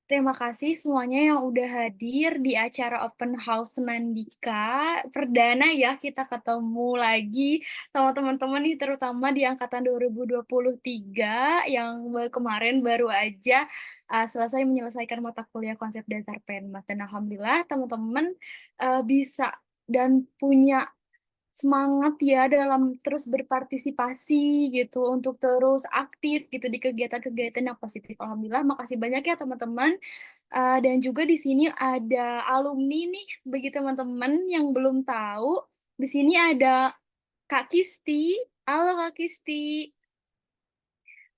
Terima kasih semuanya yang udah hadir di acara Open House Senandika. Perdana ya kita ketemu lagi sama teman-teman nih, terutama di angkatan 2023 yang kemarin baru aja selesai menyelesaikan mata kuliah konsep dasar Penmas. Dan alhamdulillah teman-teman bisa dan punya semangat ya dalam terus berpartisipasi gitu, untuk terus aktif gitu di kegiatan-kegiatan yang positif. Alhamdulillah, makasih banyak ya teman-teman. Dan juga di sini ada alumni nih, bagi teman-teman yang belum tahu, di sini ada Kak Kisti. Halo Kak Kisti.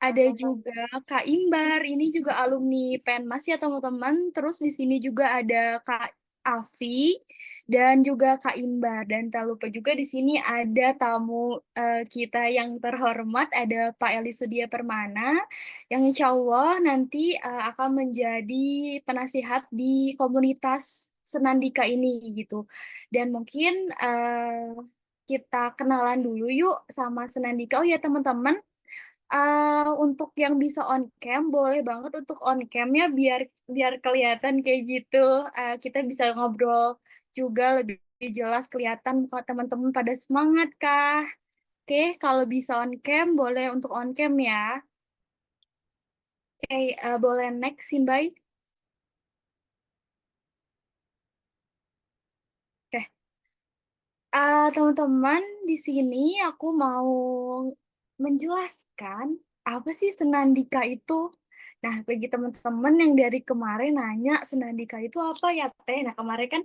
Ada juga Kak Imbar, ini juga alumni Penmas ya teman-teman. Terus di sini juga ada Kak Afi dan juga Kak Imbar. Dan tak lupa juga di sini ada tamu kita yang terhormat, ada Pak Eli Sudia Permana, yang insya Allah nanti akan menjadi penasihat di komunitas Senandika ini gitu. Dan mungkin kita kenalan dulu yuk sama Senandika. Oh ya teman-teman, untuk yang bisa on cam, boleh banget untuk on cam ya, biar biar kelihatan kayak gitu. Kita bisa ngobrol juga lebih jelas, kelihatan muka teman-teman pada semangat kah? Oke, kalau bisa on cam, boleh untuk on cam ya. Oke, boleh next, Simbai. Oke, teman-teman, di sini aku mau menjelaskan apa sih Senandika itu. Nah, bagi teman-teman yang dari kemarin nanya Senandika itu apa ya, Teh? Nah, kemarin kan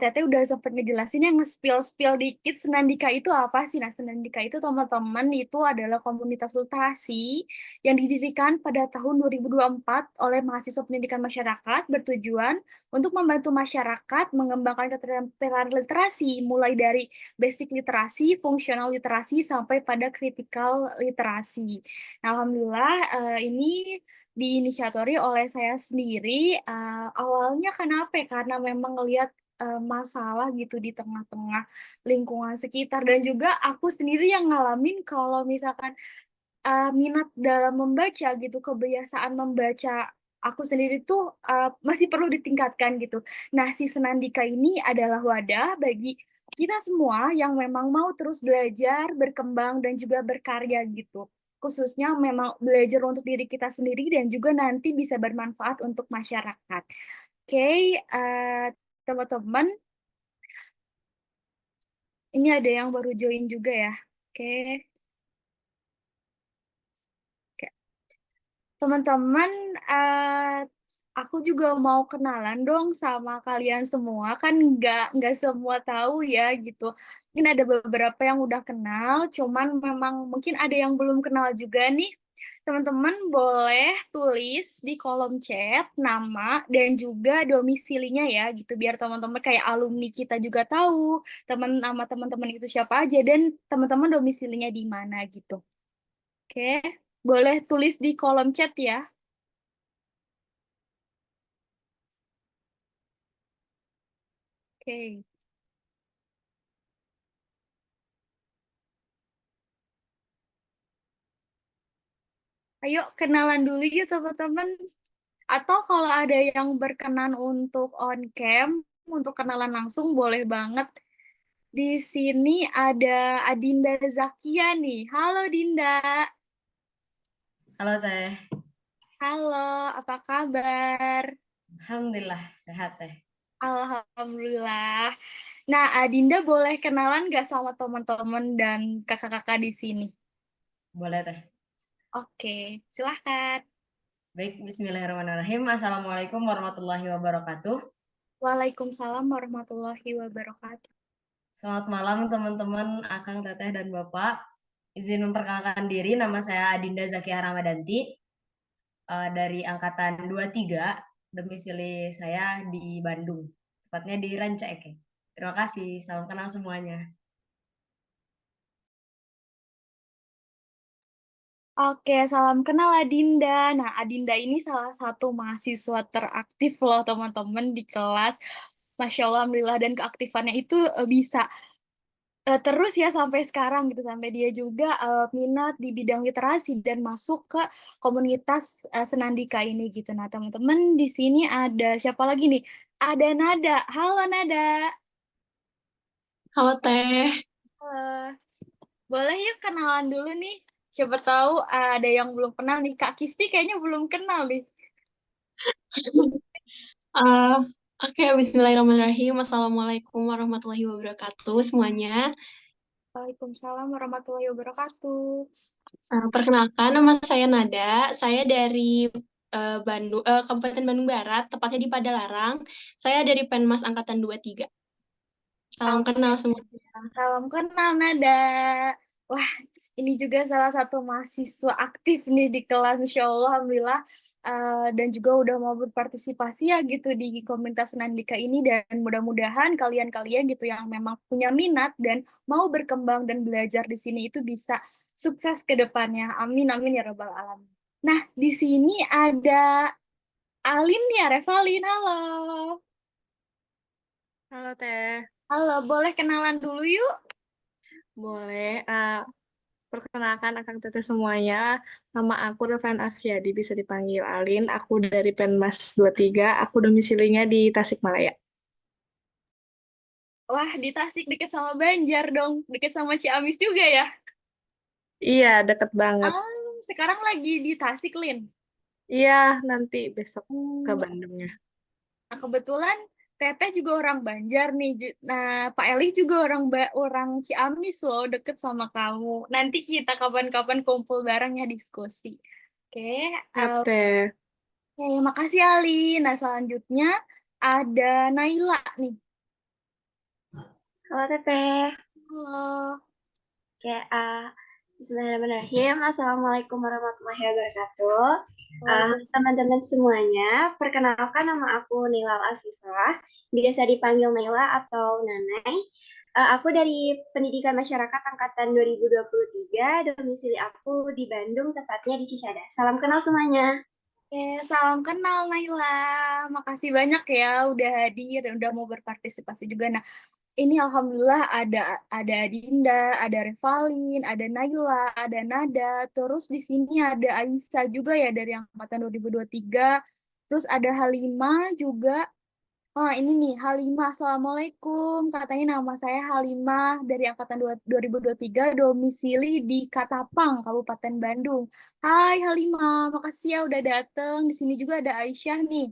Teteh udah sempat ngejelasin yang nge-spill-spill dikit Senandika itu apa sih. Nah, Senandika itu teman-teman itu adalah komunitas literasi yang didirikan pada tahun 2024 oleh mahasiswa pendidikan masyarakat, bertujuan untuk membantu masyarakat mengembangkan keterampilan literasi, mulai dari basic literasi, fungsional literasi, sampai pada critical literasi. Nah, alhamdulillah ini diinisiatori oleh saya sendiri. Awalnya kenapa ya? Karena memang ngelihat masalah gitu di tengah-tengah lingkungan sekitar, dan juga aku sendiri yang ngalamin kalau misalkan minat dalam membaca gitu, kebiasaan membaca aku sendiri tuh masih perlu ditingkatkan gitu. Nah, si Senandika ini adalah wadah bagi kita semua yang memang mau terus belajar, berkembang, dan juga berkarya gitu. Khususnya memang belajar untuk diri kita sendiri dan juga nanti bisa bermanfaat untuk masyarakat. Oke, teman-teman, ini ada yang baru join juga ya. Oke. Oke. Teman-teman, aku juga mau kenalan dong sama kalian semua. Kan nggak semua tahu ya gitu. Mungkin ada beberapa yang udah kenal, cuman memang mungkin ada yang belum kenal juga nih. Teman-teman boleh tulis di kolom chat nama dan juga domisilinya ya gitu, biar teman-teman kayak alumni kita juga tahu nama teman-teman itu siapa aja dan teman-teman domisilinya di mana gitu. Oke, boleh tulis di kolom chat ya. Oke, ayo kenalan dulu yuk teman-teman. Atau kalau ada yang berkenan untuk on cam, untuk kenalan langsung boleh banget. Di sini ada Adinda Zakia nih. Halo Dinda. Halo Teh, Halo, apa kabar? Alhamdulillah sehat Teh. Alhamdulillah. Nah, Adinda boleh kenalan nggak sama teman-teman dan kakak-kakak di sini? Boleh Teh. Oke, silahkan. Baik, Bismillahirrahmanirrahim. Assalamualaikum warahmatullahi wabarakatuh. Waalaikumsalam warahmatullahi wabarakatuh. Selamat malam teman-teman, Akang, Teteh, dan Bapak. Izin memperkenalkan diri, nama saya Adinda Zakia Ramadanti, dari Angkatan 23, domisili saya di Bandung, tepatnya di Ranca Ekek. Terima kasih, salam kenal semuanya. Oke, salam kenal Adinda. Nah, Adinda ini salah satu mahasiswa teraktif loh teman-teman di kelas. Masya Allah, Alhamdulillah, dan keaktifannya itu bisa terus ya sampai sekarang gitu, sampai dia juga minat di bidang literasi dan masuk ke komunitas Senandika ini gitu. Nah, teman-teman di sini ada siapa lagi nih? Ada Nada. Halo Nada. Halo Teh. Eh, boleh yuk kenalan dulu nih. Siapa tahu ada yang belum kenal nih. Kak Kisti kayaknya belum kenal nih. Eh, oke, Bismillahirrahmanirrahim. Assalamualaikum warahmatullahi wabarakatuh semuanya. Waalaikumsalam warahmatullahi wabarakatuh. Perkenalkan, nama saya Nada. Saya dari Bandung, Kabupaten Bandung Barat, tepatnya di Padalarang. Saya dari Penmas Angkatan 23. Salam Oke. kenal semua. Salam kenal Nada. Wah, ini juga salah satu mahasiswa aktif nih di kelas, Masya Allah, Alhamdulillah. Dan juga udah mau berpartisipasi ya gitu di komunitas Nandika ini. Dan mudah-mudahan kalian-kalian gitu yang memang punya minat dan mau berkembang dan belajar di sini itu bisa sukses ke depannya. Amin, amin ya Rabbal Alamin. Nah, di sini ada Alin ya, Revalin. Halo. Halo Teh, Halo, boleh kenalan dulu yuk? boleh perkenalkan akan Teteh semuanya. Nama aku Revan Afiadi, bisa dipanggil Alin. Aku dari Penmas 23, aku domisilinya di Tasikmalaya. Wah, di Tasik deket sama Banjar dong. Deket sama Ciamis juga ya. Iya, deket banget. Ah, sekarang lagi di Tasik, Lin. Iya, nanti besok ke Hmm, Bandungnya. nah, kebetulan Teteh juga orang Banjar nih. Nah, Pak Eli juga orang Ciamis loh, deket sama kamu. Nanti kita kapan-kapan kumpul bareng ya diskusi. Oke, Siap Teh. ya, makasih Ali. Nah, selanjutnya ada Naila nih. Halo Teteh. Halo. Oke, Bismillahirrahmanirrahim. Assalamualaikum warahmatullahi wabarakatuh. Waalaikumsalam. Teman-teman semuanya, perkenalkan nama aku Nilal Afifah, biasa dipanggil Naila atau Nanai. Aku dari Pendidikan Masyarakat Angkatan 2023, domisili aku di Bandung, tepatnya di Cicadas. Salam kenal semuanya. Oke, salam kenal Naila. Makasih banyak ya udah hadir dan udah mau berpartisipasi juga. Nah, ini alhamdulillah ada Adinda, ada Revalin, ada Naila, ada Nada. Terus di sini ada Aisyah juga ya dari angkatan 2023. Terus ada Halimah juga. Oh, ini nih, Halimah. Assalamualaikum. Katanya nama saya Halimah dari angkatan 2023, domisili di Katapang, Kabupaten Bandung. Hai Halimah, makasih ya udah dateng. Di sini juga ada Aisyah nih.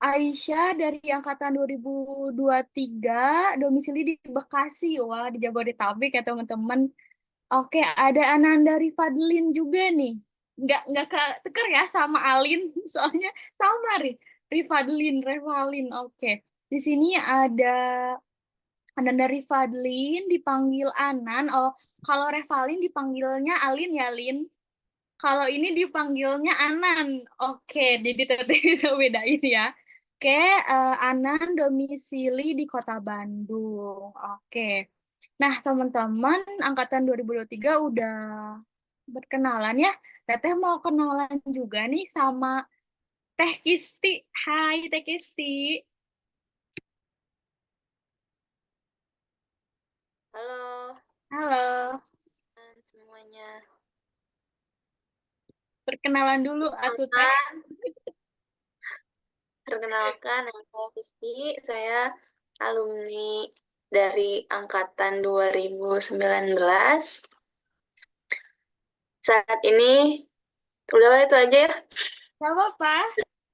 Aisyah dari angkatan 2023, domisili di Bekasi. Wah, di Jabodetabek ya teman-teman. Oke, ada Ananda Rifadlin juga nih. Nggak ketuker ya sama Alin, soalnya sama Rifadlin, Revalin. Oke, di sini ada Ananda Rifadlin dipanggil Anan. Oh, kalau Revalin dipanggilnya Alin ya, Lin. Kalau ini dipanggilnya Anan. Oke, jadi teteh bisa bedain ya. Oke, Anan domisili di Kota Bandung. Oke. Nah, teman-teman, angkatan 2023 udah berkenalan ya. Teteh mau kenalan juga nih sama Teh Kisti. Hai, Teh Kisti. Halo Halo. semuanya. Perkenalan dulu atuh Teh. Perkenalkan, perkenalkan nama saya Kristi. Saya alumni dari angkatan 2019. Saat ini udah itu aja ya. Gak apa-apa.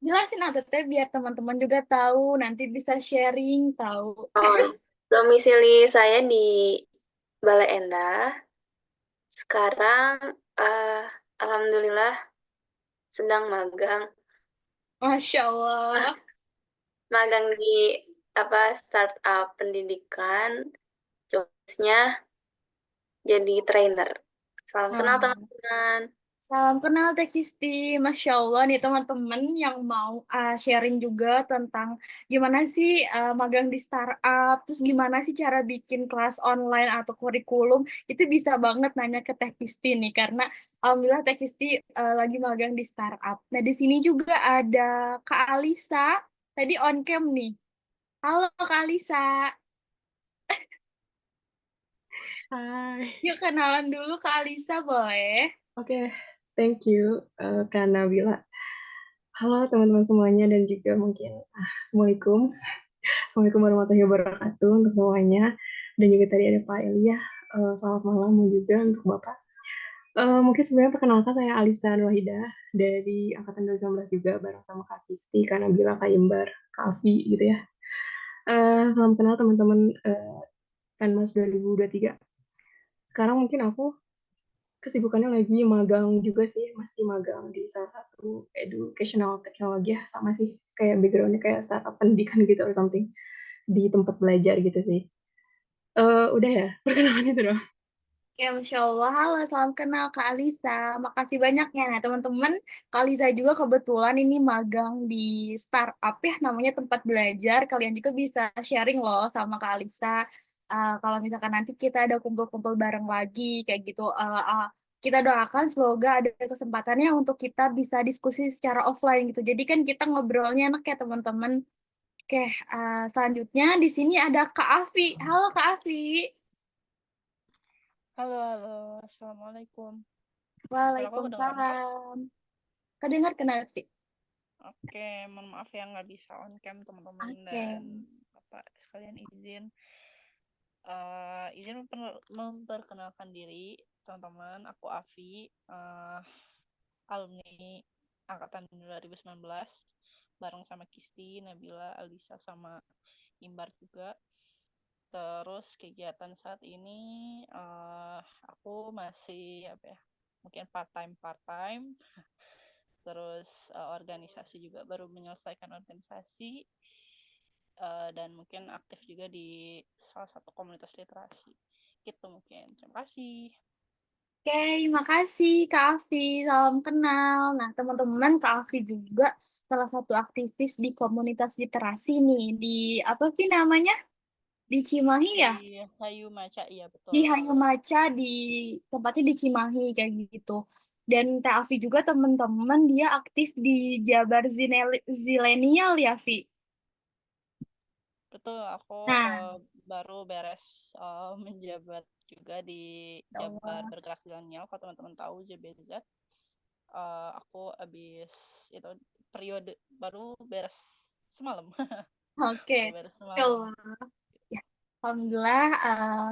Jelasin atuh Teh biar teman-teman juga tahu, nanti bisa sharing tahu. Oh, domisili saya di Bale Endah. Sekarang eh, alhamdulillah sedang magang. Masya Allah. Magang di startup pendidikan. Jobsnya jadi trainer. Salam kenal Nah, teman-teman. salam kenal Teh Kisti. Masya Allah nih teman-teman yang mau sharing juga tentang gimana sih magang di startup, terus gimana sih cara bikin kelas online atau kurikulum, itu bisa banget nanya ke Teh Kisti nih, karena Alhamdulillah Teh Kisti lagi magang di startup. Nah di sini juga ada Kak Alisa, tadi on cam nih. Halo Kak Alisa. Hai. Yuk kenalan dulu Kak Alisa boleh? Oke, thank you, Kak Nabila. Halo teman-teman semuanya dan juga mungkin Assalamualaikum. Assalamualaikum warahmatullahi wabarakatuh untuk semuanya. Dan juga tadi ada Pak Elia. Selamat malam juga untuk Bapak. Mungkin sebenarnya perkenalkan saya Alisa Nurwahidah dari Angkatan 2019 juga bareng sama Kak Kisti, Kak Nabila, Kak Imbar, Kak Afi gitu ya. Salam kenal teman-teman Penmas 2023. Sekarang mungkin aku kesibukannya lagi magang juga sih, masih magang di salah satu educational teknologi ya, sama sih kayak backgroundnya kayak startup pendidikan gitu or something di tempat belajar gitu sih. Udah ya perkenalan itu dong. Ya, Masya Allah. Halo, salam kenal Kak Alisa. Makasih banyak ya, teman-teman. Kak Alisa juga kebetulan ini magang di startup ya, namanya Tempat Belajar. Kalian juga bisa sharing loh sama Kak Alisa. Kalau misalkan nanti kita ada kumpul-kumpul bareng lagi, kayak gitu. Kita doakan semoga ada kesempatannya untuk kita bisa diskusi secara offline gitu. Jadi kan kita ngobrolnya enak ya, teman-teman. Oke, selanjutnya di sini ada Kak Afi. Halo Kak Afi. Halo, Assalamualaikum. Suara aku kedengeran nggak? Waalaikumsalam. Kedengar Afi? Oke, mohon maaf ya nggak bisa on cam teman-teman Oke. dan Bapak sekalian izin memperkenalkan diri teman-teman. Aku Afi, alumni angkatan 2019 bareng sama Kisti, Nabila, Alisa sama Imbar juga. Terus kegiatan saat ini aku masih mungkin part time. Terus organisasi juga baru menyelesaikan organisasi dan mungkin aktif juga di salah satu komunitas literasi. Gitu mungkin. Terima kasih. Oke, makasih Kak Afi. Salam kenal. Nah, teman-teman, Kak Afi juga salah satu aktivis di komunitas literasi nih. Di apa sih namanya? Di Cimahi ya? Di Hayu Maca, iya betul. Di Hayu Maca, di tempatnya di Cimahi kayak gitu. Dan Kak Afi juga teman-teman dia aktif di Jabar Zilenial ya, Vi? Betul, aku Nah, baru beres menjabat juga di Jabar Bergerak Zilenial. Kalau teman-teman tahu JBZ, aku habis itu periode baru beres semalam. oke. Beres semalam. Ya, Alhamdulillah,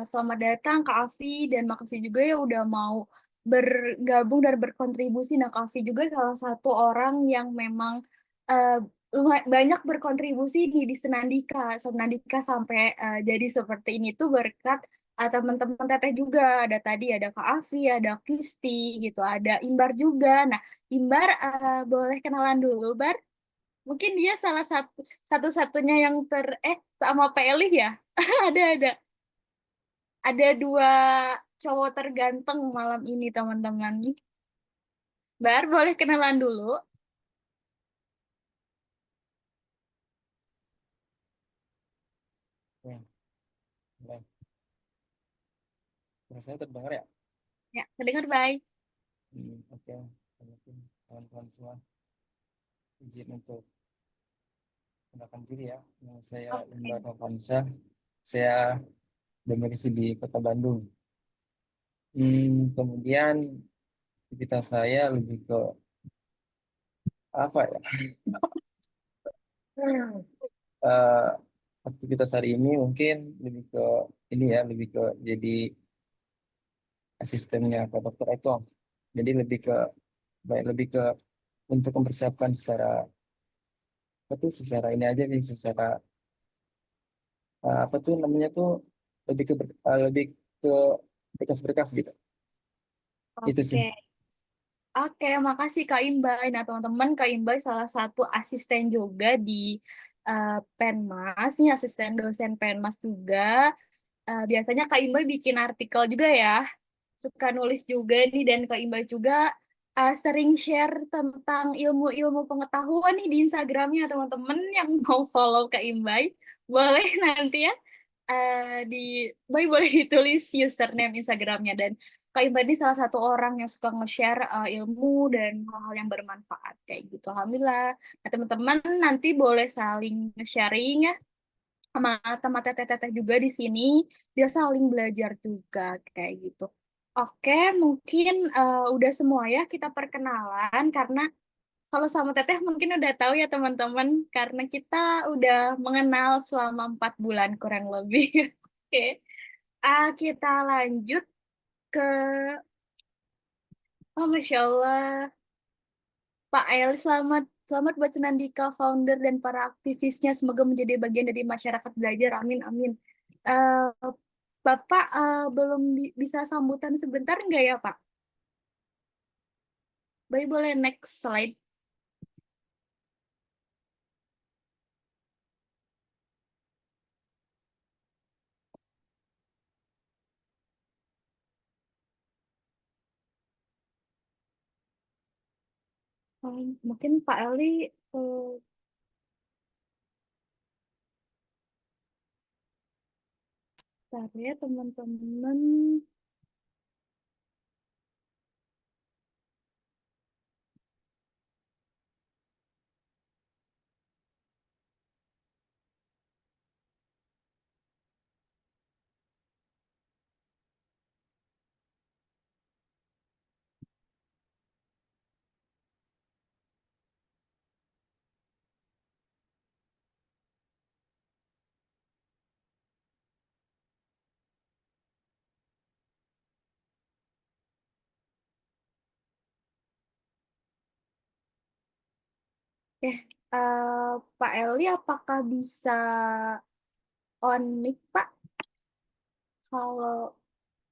selamat datang Kak Afi dan makasih juga ya udah mau bergabung dan berkontribusi. Nah, Kak Afi juga salah satu orang yang memang eh, banyak berkontribusi di Senandika. Senandika sampai jadi seperti ini tuh berkat teman-teman Teteh juga. Ada tadi ada Kak Afi, ada Kisti gitu, ada Imbar juga. Nah, Imbar boleh kenalan dulu, Bar? Mungkin dia salah satu-satunya yang sama Pak Elih ya. Ada. Ada dua cowok terganteng malam ini, teman-teman. Bar, boleh kenalan dulu. Baik. Rasanya terdengar ya? Ya, kedengar baik. Oke. Mungkin teman-teman semua izin untuk mengenalkan diri ya. Nama saya Imbar Novansa. Saya domisili di Kota Bandung. Kemudian aktivitas saya lebih ke apa ya? Eh, aktivitas hari ini mungkin lebih ke ini ya, lebih ke jadi asistennya Pak Dokter Eko. Jadi lebih ke untuk mempersiapkan secara apa tuh secara ini aja nih secara apa tuh namanya tuh lebih ke berkas-berkas gitu. Itu sih. Oke. Oke, makasih Kak Imbay. Nah, teman-teman, Kak Imbay salah satu asisten juga di Penmas, nih asisten dosen Penmas juga. Biasanya Kak Imbay bikin artikel juga ya, suka nulis juga nih, dan Kak Imbay juga sering share tentang ilmu-ilmu pengetahuan nih di Instagramnya, teman-teman yang mau follow Kak Imbay, boleh nanti ya di Boy boleh ditulis username Instagramnya dan Kak Imba ini salah satu orang yang suka nge-share ilmu dan hal-hal yang bermanfaat kayak gitu. Alhamdulillah. Nah, teman-teman nanti boleh saling sharing ya. sama teteh-teteh juga di sini, biar saling belajar juga kayak gitu. Oke, mungkin udah semua ya kita perkenalan karena kalau sama teteh mungkin udah tahu ya teman-teman karena kita udah mengenal selama 4 bulan kurang lebih. Oke, kita lanjut ke Masya Allah. Pak Eli, selamat selamat buat Senandika, founder dan para aktivisnya. Semoga menjadi bagian dari masyarakat belajar. Amin, amin. Eh, Bapak belum bisa sambutan sebentar nggak ya, Pak? Baik, boleh next slide. Mungkin Pak Eli bentar ya teman-teman. Oke, Pak Eli apakah bisa on mic, Pak? Kalau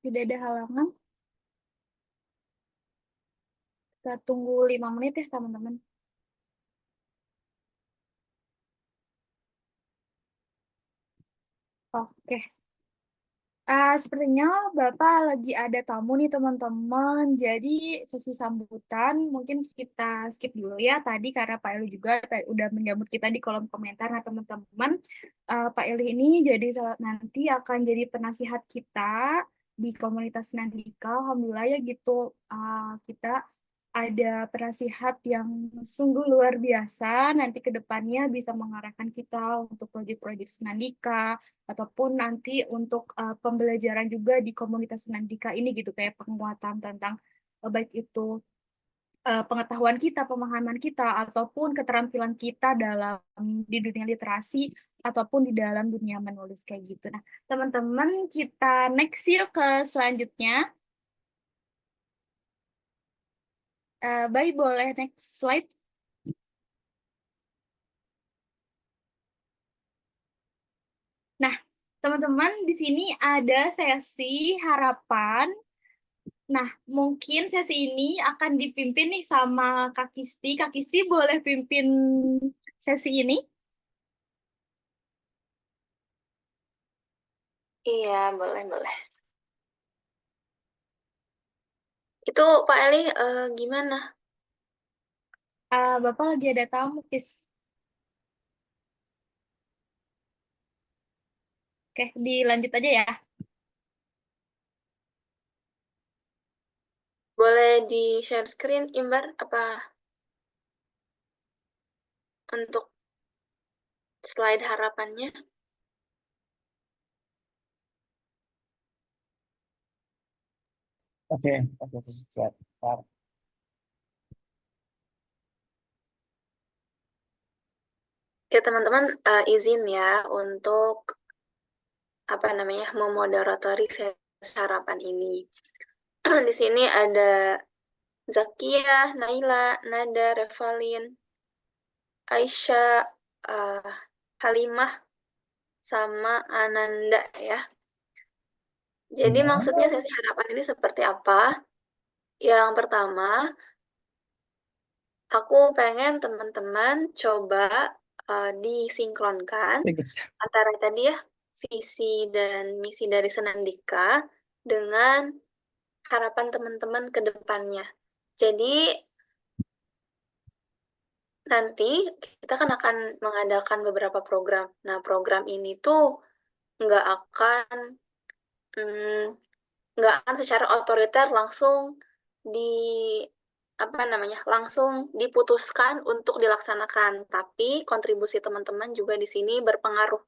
tidak ada halangan, kita tunggu 5 menit ya teman-teman. Oke. Sepertinya Bapak lagi ada tamu nih teman-teman. Jadi sesi sambutan mungkin kita skip dulu ya tadi karena Pak Eli juga udah menyambut kita di kolom komentar. Nah teman-teman, Pak Eli ini jadi nanti akan jadi penasihat kita di komunitas Nandika. Alhamdulillah ya gitu. Kita ada penasihat yang sungguh luar biasa. Nanti ke depannya bisa mengarahkan kita untuk proyek-proyek Senandika ataupun nanti untuk pembelajaran juga di komunitas Senandika ini gitu kayak penguatan tentang baik itu pengetahuan kita, pemahaman kita ataupun keterampilan kita dalam di dunia literasi ataupun di dalam dunia menulis kayak gitu. Nah, teman-teman kita next yuk ke selanjutnya. Baik, boleh next slide. Nah, teman-teman di sini ada sesi harapan. Nah, mungkin sesi ini akan dipimpin nih sama Kak Kisti. Kak Kisti boleh pimpin sesi ini? Iya, boleh, boleh. Itu Pak Eli gimana? Bapak lagi ada tamu, Kis. Oke, dilanjut aja ya. Boleh di-share screen, Imbar, apa untuk slide harapannya? Oke, siap. Ya, teman-teman izin ya untuk apa namanya memoderatori sesi harapan ini. Di sini ada Zakia, Naila, Nada, Revalin, Aisyah, Halimah, sama Ananda ya. Jadi maksudnya sesi harapan ini seperti apa? Yang pertama, aku pengen teman-teman coba disinkronkan antara tadi ya visi dan misi dari Senandika dengan harapan teman-teman ke depannya. Jadi nanti kita kan akan mengadakan beberapa program. Nah, program ini tuh nggak akan nggak akan secara otoriter langsung di apa namanya langsung diputuskan untuk dilaksanakan, tapi kontribusi teman-teman juga di sini berpengaruh.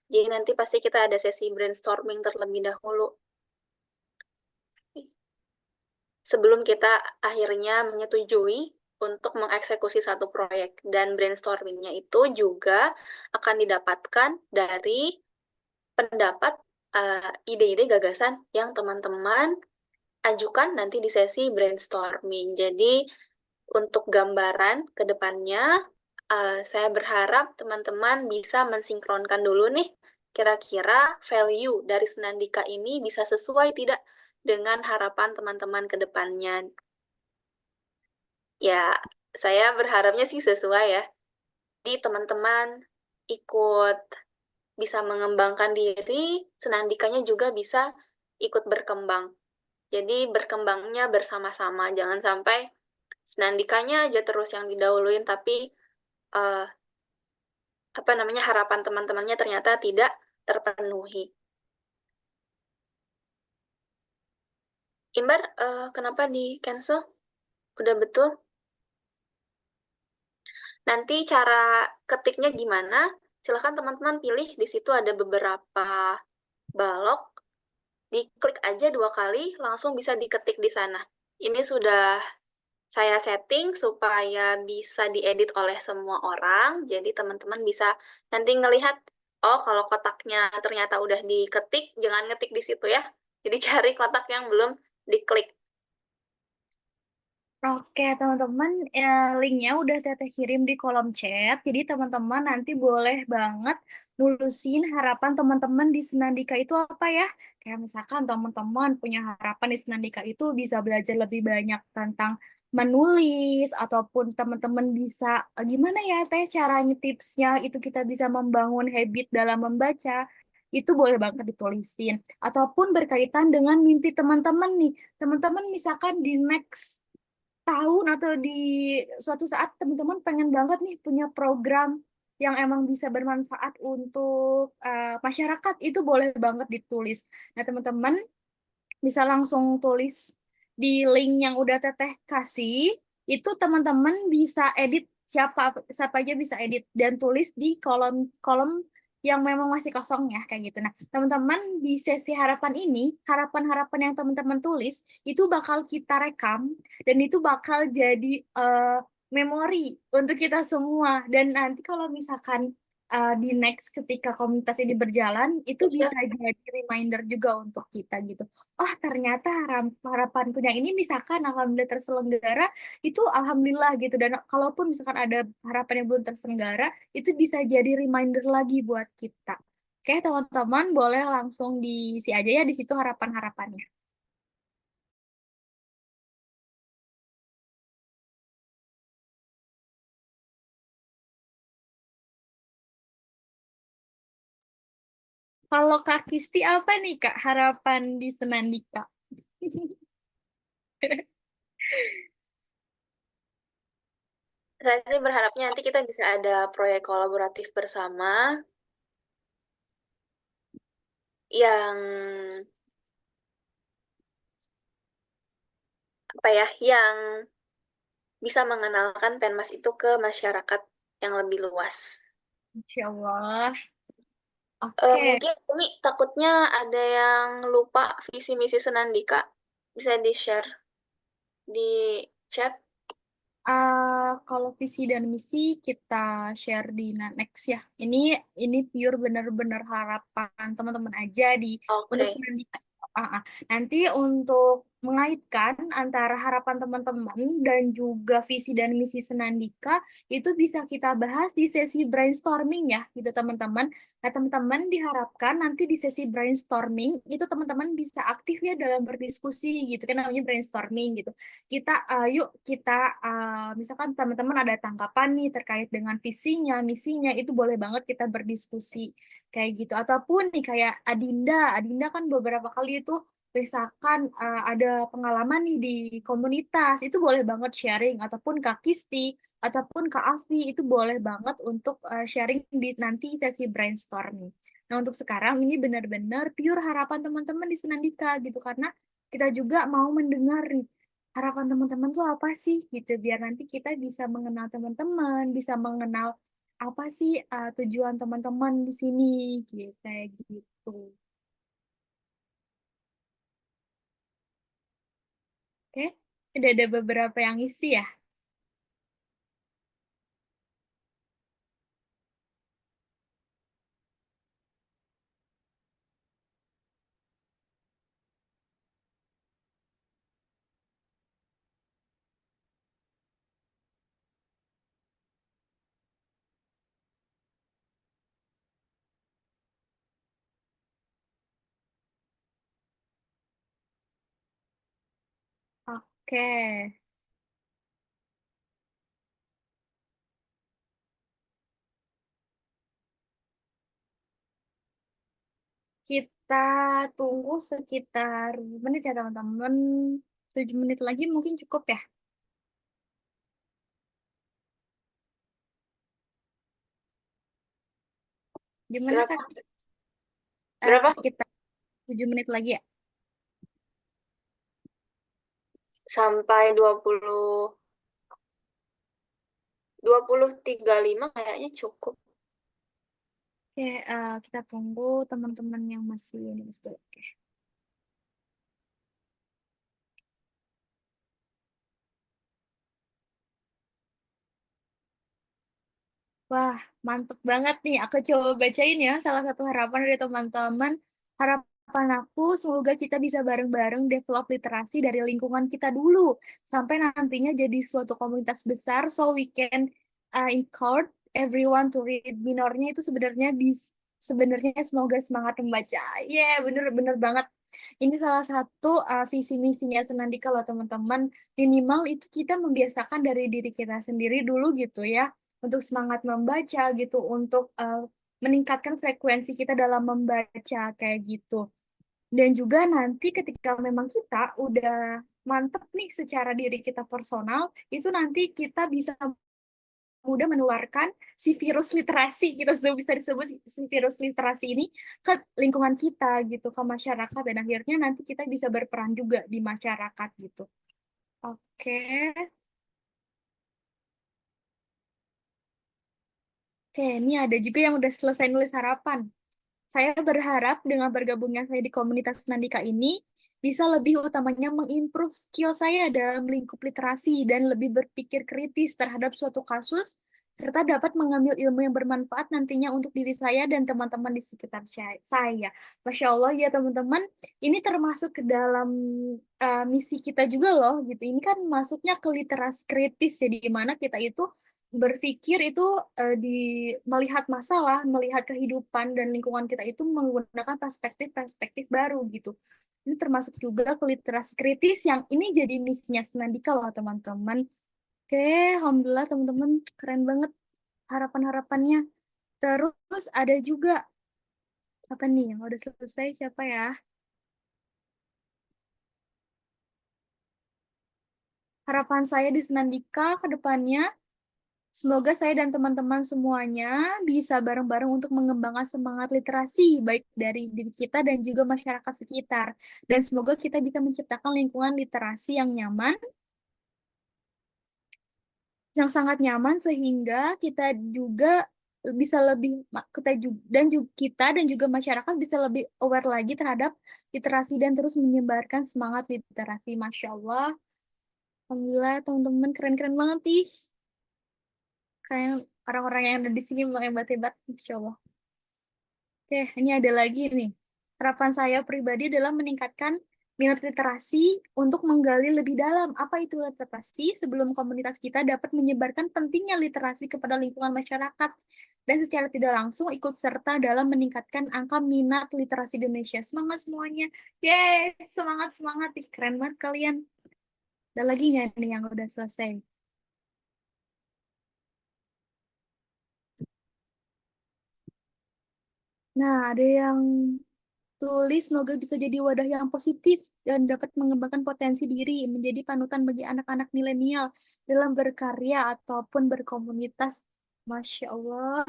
Jadi nanti pasti kita ada sesi brainstorming terlebih dahulu. Sebelum kita akhirnya menyetujui untuk mengeksekusi satu proyek. Dan brainstormingnya itu juga akan didapatkan dari pendapat, ide-ide gagasan yang teman-teman ajukan nanti di sesi brainstorming. Jadi untuk gambaran ke depannya, saya berharap teman-teman bisa mensinkronkan dulu nih, kira-kira value dari Senandika ini bisa sesuai tidak dengan harapan teman-teman ke depannya. Ya, saya berharapnya sih sesuai ya. Jadi teman-teman ikut bisa mengembangkan diri, Senandikanya juga bisa ikut berkembang. Jadi berkembangnya bersama-sama, jangan sampai Senandikanya aja terus yang didahuluin, tapi eh, harapan teman-temannya ternyata tidak terpenuhi. Imbar, kenapa di cancel? Udah betul? Nanti cara ketiknya gimana? Silahkan teman-teman pilih, di situ ada beberapa balok, diklik aja 2 kali, langsung bisa diketik di sana. Ini sudah saya setting supaya bisa diedit oleh semua orang, jadi teman-teman bisa nanti ngelihat, oh kalau kotaknya ternyata udah diketik, jangan ngetik di situ ya. Jadi cari kotak yang belum diklik. Oke, teman-teman, linknya udah Teteh kirim di kolom chat. Jadi teman-teman nanti boleh banget nulisin harapan teman-teman di Senandika itu apa ya. Kayak misalkan teman-teman punya harapan di Senandika itu bisa belajar lebih banyak tentang menulis, ataupun teman-teman bisa, gimana ya Teh caranya tipsnya itu kita bisa membangun habit dalam membaca. Itu boleh banget ditulisin. Ataupun berkaitan dengan mimpi teman-teman nih. Teman-teman misalkan di next tahun atau di suatu saat teman-teman pengen banget nih punya program yang emang bisa bermanfaat untuk masyarakat, itu boleh banget ditulis. Nah, teman-teman bisa langsung tulis di link yang udah Teteh kasih, itu teman-teman bisa edit, siapa siapa aja bisa edit dan tulis di kolom kolom yang memang masih kosong ya kayak gitu. Nah, teman-teman di sesi harapan ini, harapan-harapan yang teman-teman tulis itu bakal kita rekam dan itu bakal jadi memori untuk kita semua. Dan nanti kalau misalkan di next ketika komunitas ini berjalan, itu Terus ya, bisa jadi reminder juga untuk kita gitu. Oh, ternyata harapanku yang ini misalkan alhamdulillah terselenggara, itu alhamdulillah gitu. Dan kalaupun misalkan ada harapan yang belum terselenggara, itu bisa jadi reminder lagi buat kita. Oke, teman-teman boleh langsung diisi aja ya di situ harapan-harapannya. Kalau Kak Kisti apa nih Kak harapan di Senandika? saya sih berharapnya nanti kita bisa ada proyek kolaboratif bersama yang yang bisa mengenalkan Penmas itu ke masyarakat yang lebih luas. Insya Allah. Oke. Mungkin Umi takutnya ada yang lupa visi misi Senandika, bisa di-share di chat. Kalau visi dan misi kita share di next ya. Ini pure bener-bener harapan teman-teman aja untuk Oke. Senandika. Nanti untuk mengaitkan antara harapan teman-teman dan juga visi dan misi Senandika itu bisa kita bahas di sesi brainstorming ya gitu teman-teman. Nah, teman-teman diharapkan nanti di sesi brainstorming itu teman-teman bisa aktif ya dalam berdiskusi gitu kan, namanya brainstorming gitu. Yuk kita misalkan teman-teman ada tanggapan nih terkait dengan visinya, misinya, itu boleh banget kita berdiskusi kayak gitu. Ataupun nih kayak Adinda kan beberapa kali itu misalkan ada pengalaman nih di komunitas, itu boleh banget sharing. Ataupun Kak Kisti, ataupun Kak Afi, itu boleh banget untuk sharing di nanti sesi brainstorming. Nah, untuk sekarang ini benar-benar pure harapan teman-teman di Senandika gitu, karena kita juga mau mendengar nih harapan teman-teman tuh apa sih gitu, biar nanti kita bisa mengenal teman-teman, bisa mengenal apa sih tujuan teman-teman di sini gitu kayak gitu. Oke, udah ada beberapa yang isi ya. Oke, kita tunggu sekitar menit ya teman-teman. 7 menit lagi mungkin cukup ya. Gimana Berapa? Kak? Berapa? Sekitar 7 menit lagi ya. Sampai 20:35 kayaknya cukup. Oke, kita tunggu teman-teman yang masih nulis dulu. Oke. Wah, mantep banget nih. Aku coba bacain ya salah satu harapan dari teman-teman. Harapan aku semoga kita bisa bareng-bareng develop literasi dari lingkungan kita dulu. Sampai nantinya jadi suatu komunitas besar so we can encourage everyone to read. Minornya itu sebenarnya semoga semangat membaca. Yeah, bener-bener banget. Ini salah satu visi misinya Senandika loh teman-teman. Minimal itu kita membiasakan dari diri kita sendiri dulu gitu ya untuk semangat membaca gitu, untuk meningkatkan frekuensi kita dalam membaca kayak gitu. Dan juga nanti ketika memang kita udah mantep nih secara diri kita personal, itu nanti kita bisa mudah menularkan si virus literasi, kita sudah bisa disebut si virus literasi ini ke lingkungan kita gitu, ke masyarakat, dan akhirnya nanti kita bisa berperan juga di masyarakat gitu. Oke. Oke, ini ada juga yang udah selesai nulis harapan. Saya berharap dengan bergabungnya saya di komunitas Nandika ini bisa lebih utamanya mengimprove skill saya dalam lingkup literasi dan lebih berpikir kritis terhadap suatu kasus serta dapat mengambil ilmu yang bermanfaat nantinya untuk diri saya dan teman-teman di sekitar saya. Masya Allah ya teman-teman, ini termasuk ke dalam misi kita juga loh gitu. Ini kan masuknya ke literasi kritis ya, di mana kita itu berpikir itu di melihat masalah, melihat kehidupan dan lingkungan kita itu menggunakan perspektif-perspektif baru gitu. Ini termasuk juga ke literasi kritis yang ini jadi misinya Senandika loh teman-teman. Oke, alhamdulillah teman-teman keren banget harapan-harapannya. Terus ada juga apa nih yang udah selesai siapa ya? Harapan saya di Senandika ke depannya semoga saya dan teman-teman semuanya bisa bareng-bareng untuk mengembangkan semangat literasi, baik dari diri kita dan juga masyarakat sekitar. Dan semoga kita bisa menciptakan lingkungan literasi yang sangat nyaman sehingga kita juga bisa lebih kita dan juga masyarakat bisa lebih aware lagi terhadap literasi dan terus menyebarkan semangat literasi. Masya Allah, alhamdulillah teman-teman keren-keren banget ih. Kayak orang-orang yang ada di sini mau hebat-hebat, Insya Allah. Oke, ini ada lagi nih. Harapan saya pribadi adalah meningkatkan minat literasi untuk menggali lebih dalam apa itu literasi sebelum komunitas kita dapat menyebarkan pentingnya literasi kepada lingkungan masyarakat dan secara tidak langsung ikut serta dalam meningkatkan angka minat literasi di Indonesia. Semangat semuanya. Yeay, semangat-semangat. Ih, keren banget kalian. Ada lagi nggak nih yang udah selesai? Nah, ada yang tulis semoga bisa jadi wadah yang positif dan dapat mengembangkan potensi diri, menjadi panutan bagi anak-anak milenial dalam berkarya ataupun berkomunitas. Masya Allah,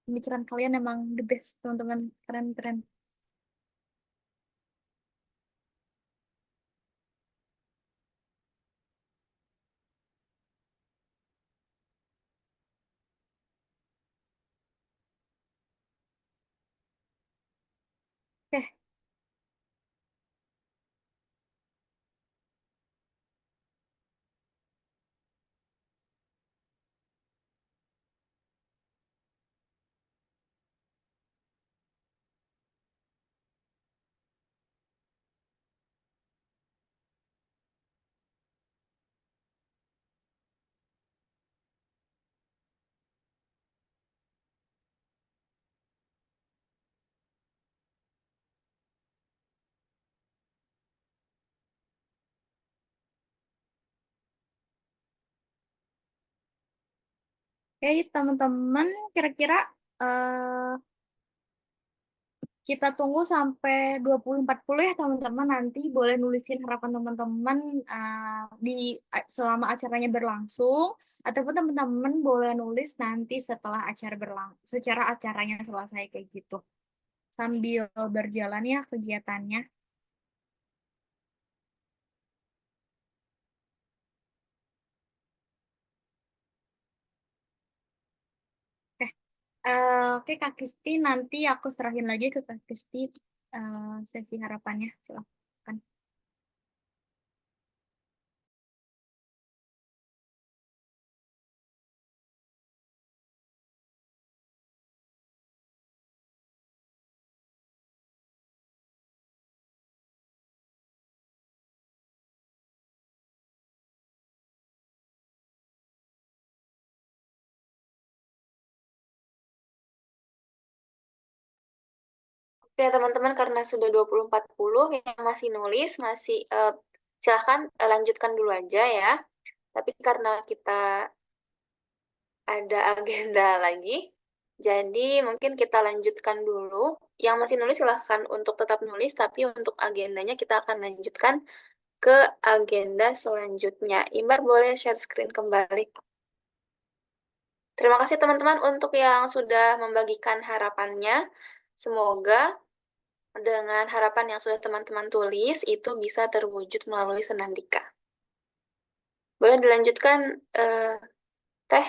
pemikiran kalian emang the best, teman-teman. Keren-keren. Oke, teman-teman, kira-kira kita tunggu sampai 20.40 ya teman-teman. Nanti boleh nulisin harapan teman-teman di selama acaranya berlangsung, ataupun teman-teman boleh nulis nanti setelah secara acaranya selesai kayak gitu. Sambil berjalan ya kegiatannya. Oke, oke Kak Kristi, nanti aku serahin lagi ke Kak Kristi sesi harapannya. Silakan. Oke, teman-teman, karena sudah 20.40 yang masih nulis, silahkan lanjutkan dulu aja ya. Tapi karena kita ada agenda lagi, jadi mungkin kita lanjutkan dulu. Yang masih nulis silahkan untuk tetap nulis, tapi untuk agendanya kita akan lanjutkan ke agenda selanjutnya. Imbar boleh share screen kembali. Terima kasih teman-teman untuk yang sudah membagikan harapannya. Semoga dengan harapan yang sudah teman-teman tulis itu bisa terwujud melalui Senandika. Boleh dilanjutkan, Teh?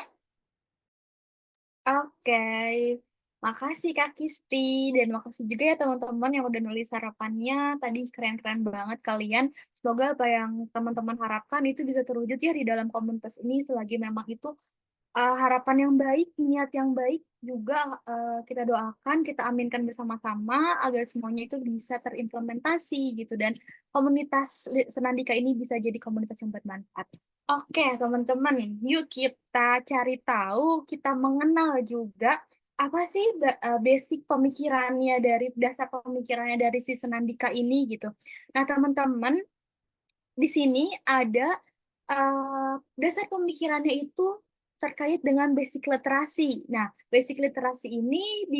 Oke, makasih Kak Kisti, dan makasih juga ya teman-teman yang udah nulis harapannya. Tadi keren-keren banget kalian. Semoga apa yang teman-teman harapkan itu bisa terwujud ya di dalam komunitas ini, selagi memang itu harapan yang baik, niat yang baik juga kita doakan, kita aminkan bersama-sama agar semuanya itu bisa terimplementasi gitu, dan komunitas Senandika ini bisa jadi komunitas yang bermanfaat. Oke, teman-teman, yuk kita cari tahu, kita mengenal juga apa sih basic pemikirannya dasar pemikirannya dari si Senandika ini gitu. Nah, teman-teman, di sini ada dasar pemikirannya itu terkait dengan basic literasi. Nah, basic literasi ini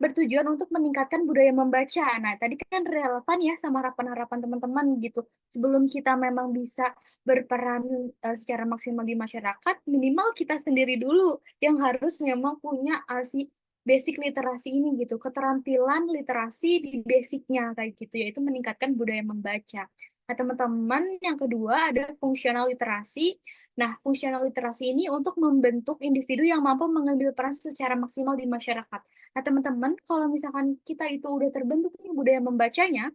bertujuan untuk meningkatkan budaya membaca. Nah, tadi kan relevan ya sama harapan-harapan teman-teman gitu. Sebelum kita memang bisa berperan secara maksimal di masyarakat, minimal kita sendiri dulu yang harus memang punya si basic literasi ini gitu, keterampilan literasi di basicnya kayak gitu, yaitu meningkatkan budaya membaca. Nah, teman-teman, yang kedua ada fungsional literasi. Nah, fungsional literasi ini untuk membentuk individu yang mampu mengambil peran secara maksimal di masyarakat. Nah, teman-teman, kalau misalkan kita itu udah terbentuk nih budaya membacanya,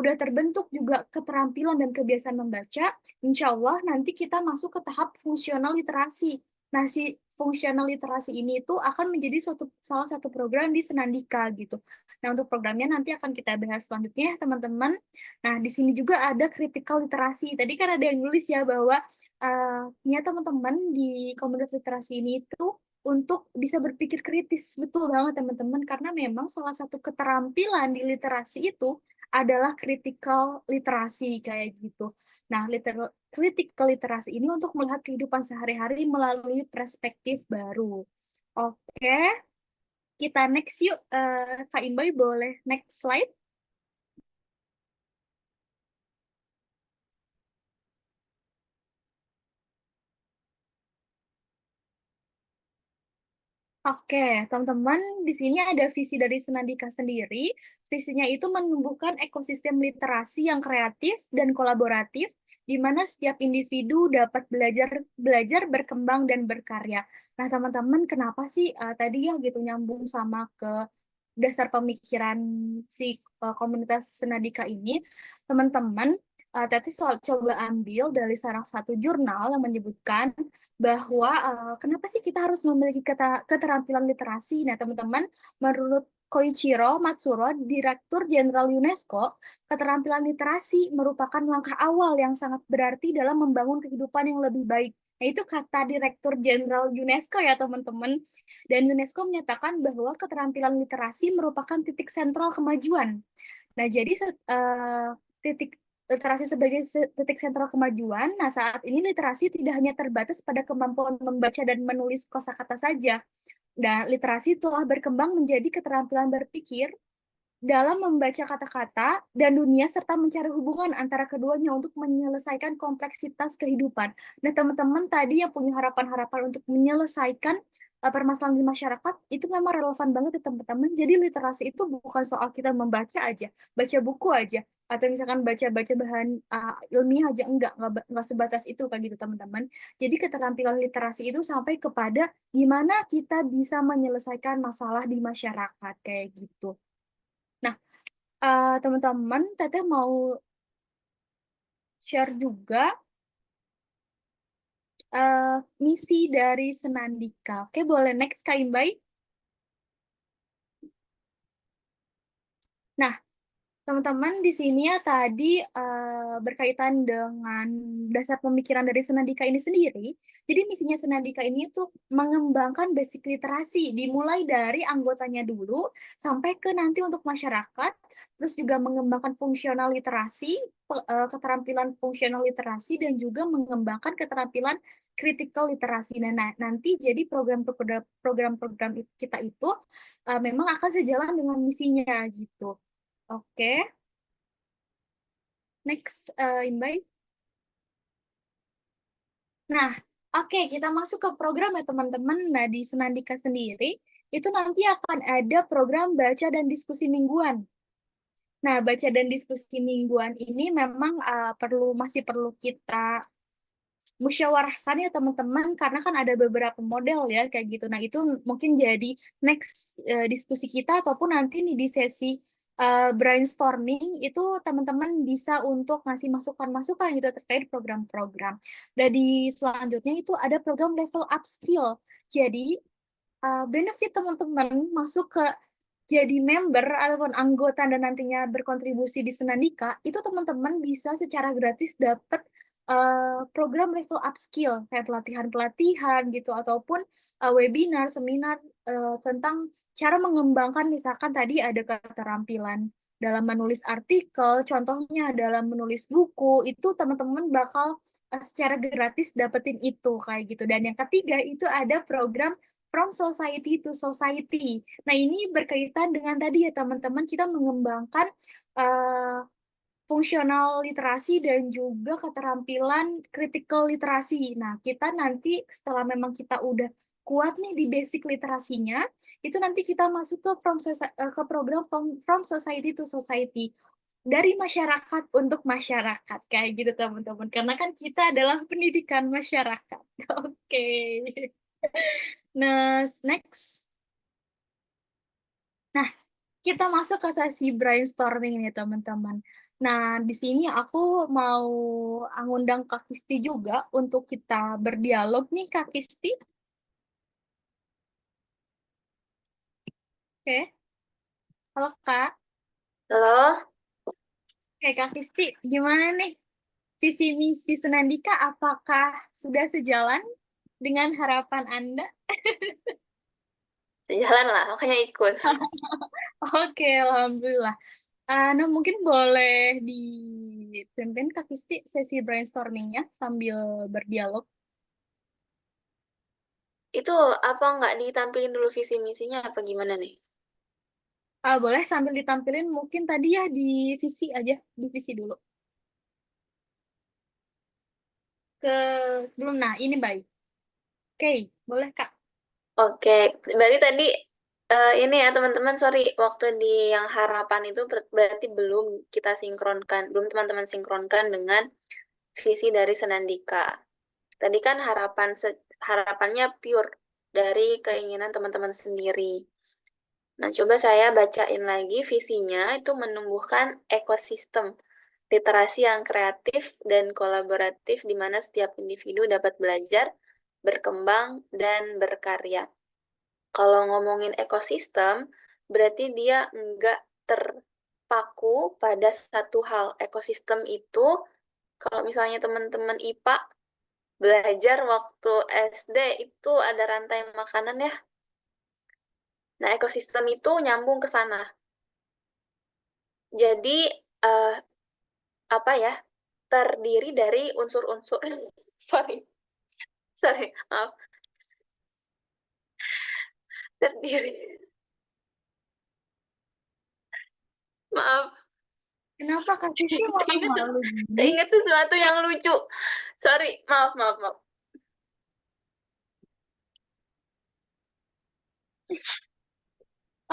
udah terbentuk juga keterampilan dan kebiasaan membaca, insya Allah nanti kita masuk ke tahap fungsional literasi. Nah, si fungsional literasi ini itu akan menjadi salah satu program di Senandika gitu. Nah, untuk programnya nanti akan kita bahas selanjutnya, teman-teman. Nah, di sini juga ada critical literasi. Tadi kan ada yang nulis ya bahwa ya teman-teman di komunitas literasi ini itu untuk bisa berpikir kritis. Betul banget teman-teman, karena memang salah satu keterampilan di literasi itu adalah critical literasi kayak gitu. Nah, critical literasi ini untuk melihat kehidupan sehari-hari melalui perspektif baru. Oke, kita next yuk. Kak Imboy boleh next slide? Oke, teman-teman, di sini ada visi dari Senandika sendiri. Visinya itu menumbuhkan ekosistem literasi yang kreatif dan kolaboratif, di mana setiap individu dapat belajar, berkembang, dan berkarya. Nah, teman-teman, kenapa sih tadi ya gitu nyambung sama ke dasar pemikiran si komunitas Senandika ini, teman-teman, Teti coba ambil dari salah satu jurnal yang menyebutkan bahwa kenapa sih kita harus memiliki keterampilan literasi? Nah, teman-teman, menurut Koichiro Matsuro, Direktur Jenderal UNESCO, keterampilan literasi merupakan langkah awal yang sangat berarti dalam membangun kehidupan yang lebih baik. Nah, itu kata Direktur Jenderal UNESCO ya, teman-teman. Dan UNESCO menyatakan bahwa keterampilan literasi merupakan titik sentral kemajuan. Nah, jadi titik literasi sebagai titik sentral kemajuan. Nah, saat ini literasi tidak hanya terbatas pada kemampuan membaca dan menulis kosakata saja. Dan literasi telah berkembang menjadi keterampilan berpikir dalam membaca kata-kata dan dunia serta mencari hubungan antara keduanya untuk menyelesaikan kompleksitas kehidupan. Nah, teman-teman tadi yang punya harapan-harapan untuk menyelesaikan permasalahan di masyarakat itu memang relevan banget ya teman-teman. Jadi literasi itu bukan soal kita membaca aja, baca buku aja, atau misalkan baca-baca bahan ilmiah aja, enggak sebatas itu kayak gitu teman-teman. Jadi keterampilan literasi itu sampai kepada gimana kita bisa menyelesaikan masalah di masyarakat kayak gitu. Nah, teman-teman, Teteh mau share juga misi dari Senandika. Oke, boleh next Kak Imbai. Nah, teman-teman, di sini ya tadi berkaitan dengan dasar pemikiran dari Senandika ini sendiri. Jadi misinya Senandika ini tuh mengembangkan basic literasi, dimulai dari anggotanya dulu sampai ke nanti untuk masyarakat, terus juga mengembangkan fungsional literasi, keterampilan fungsional literasi, dan juga mengembangkan keterampilan critical literasi. Nah, nanti jadi program-program kita itu memang akan sejalan dengan misinya gitu. Oke, next, Imbai. Nah, oke, kita masuk ke program ya teman-teman. Nah, di Senandika sendiri, itu nanti akan ada program baca dan diskusi mingguan. Nah, baca dan diskusi mingguan ini memang masih perlu kita musyawarahkan ya teman-teman, karena kan ada beberapa model ya kayak gitu. Nah, itu mungkin jadi next diskusi kita, ataupun nanti nih di sesi brainstorming itu teman-teman bisa untuk ngasih masukan-masukan gitu terkait program-program. Dan di selanjutnya itu ada program level up skill. Jadi benefit teman-teman masuk ke jadi member ataupun anggota dan nantinya berkontribusi di Senandika, itu teman-teman bisa secara gratis dapat program level up skill kayak pelatihan-pelatihan gitu, ataupun webinar, seminar tentang cara mengembangkan, misalkan tadi ada keterampilan dalam menulis artikel, contohnya dalam menulis buku, itu teman-teman bakal secara gratis dapetin itu kayak gitu. Dan yang ketiga itu ada program from society to society. Nah, ini berkaitan dengan tadi ya teman-teman, kita mengembangkan fungsional literasi dan juga keterampilan critical literasi. Nah, kita nanti setelah memang kita udah kuat nih di basic literasinya, itu nanti kita masuk ke program from society to society. Dari masyarakat untuk masyarakat, kayak gitu teman-teman. Karena kan kita adalah pendidikan masyarakat. Oke. Nah, next. Nah, kita masuk ke sesi brainstorming nih, teman-teman. Nah, di sini aku mau ngundang Kak Kisti juga untuk kita berdialog nih, Kak Kisti. Oke. Halo, Kak. Halo, Oke, Kak Kisti, gimana nih visi misi Senandika? Apakah sudah sejalan dengan harapan Anda? sejalan lah, makanya ikut. Oke, Alhamdulillah. Nah, mungkin boleh dipimpin Kak Kisti sesi brainstormingnya sambil berdialog. Itu apa nggak ditampilin dulu visi misinya apa gimana nih? Boleh sambil ditampilin mungkin tadi ya di visi aja, di visi dulu. Ke sebelum, nah ini baik. Oke, boleh Kak. Oke, berarti tadi ini ya teman-teman, sorry, waktu di yang harapan itu berarti belum kita sinkronkan, belum teman-teman sinkronkan dengan visi dari Senandika. Tadi kan harapannya pure dari keinginan teman-teman sendiri. Nah, coba saya bacain lagi visinya, itu menumbuhkan ekosistem literasi yang kreatif dan kolaboratif di mana setiap individu dapat belajar, berkembang, dan berkarya. Kalau ngomongin ekosistem, berarti dia nggak terpaku pada satu hal. Ekosistem itu, kalau misalnya teman-teman IPA belajar waktu SD, itu ada rantai makanan ya. Nah, ekosistem itu nyambung ke sana. Jadi, apa ya, terdiri dari unsur-unsur sorry, maaf, terdiri, maaf, Kenapa Kak Sisti malu-malu saya gini? ingat sesuatu yang lucu, sorry, maaf.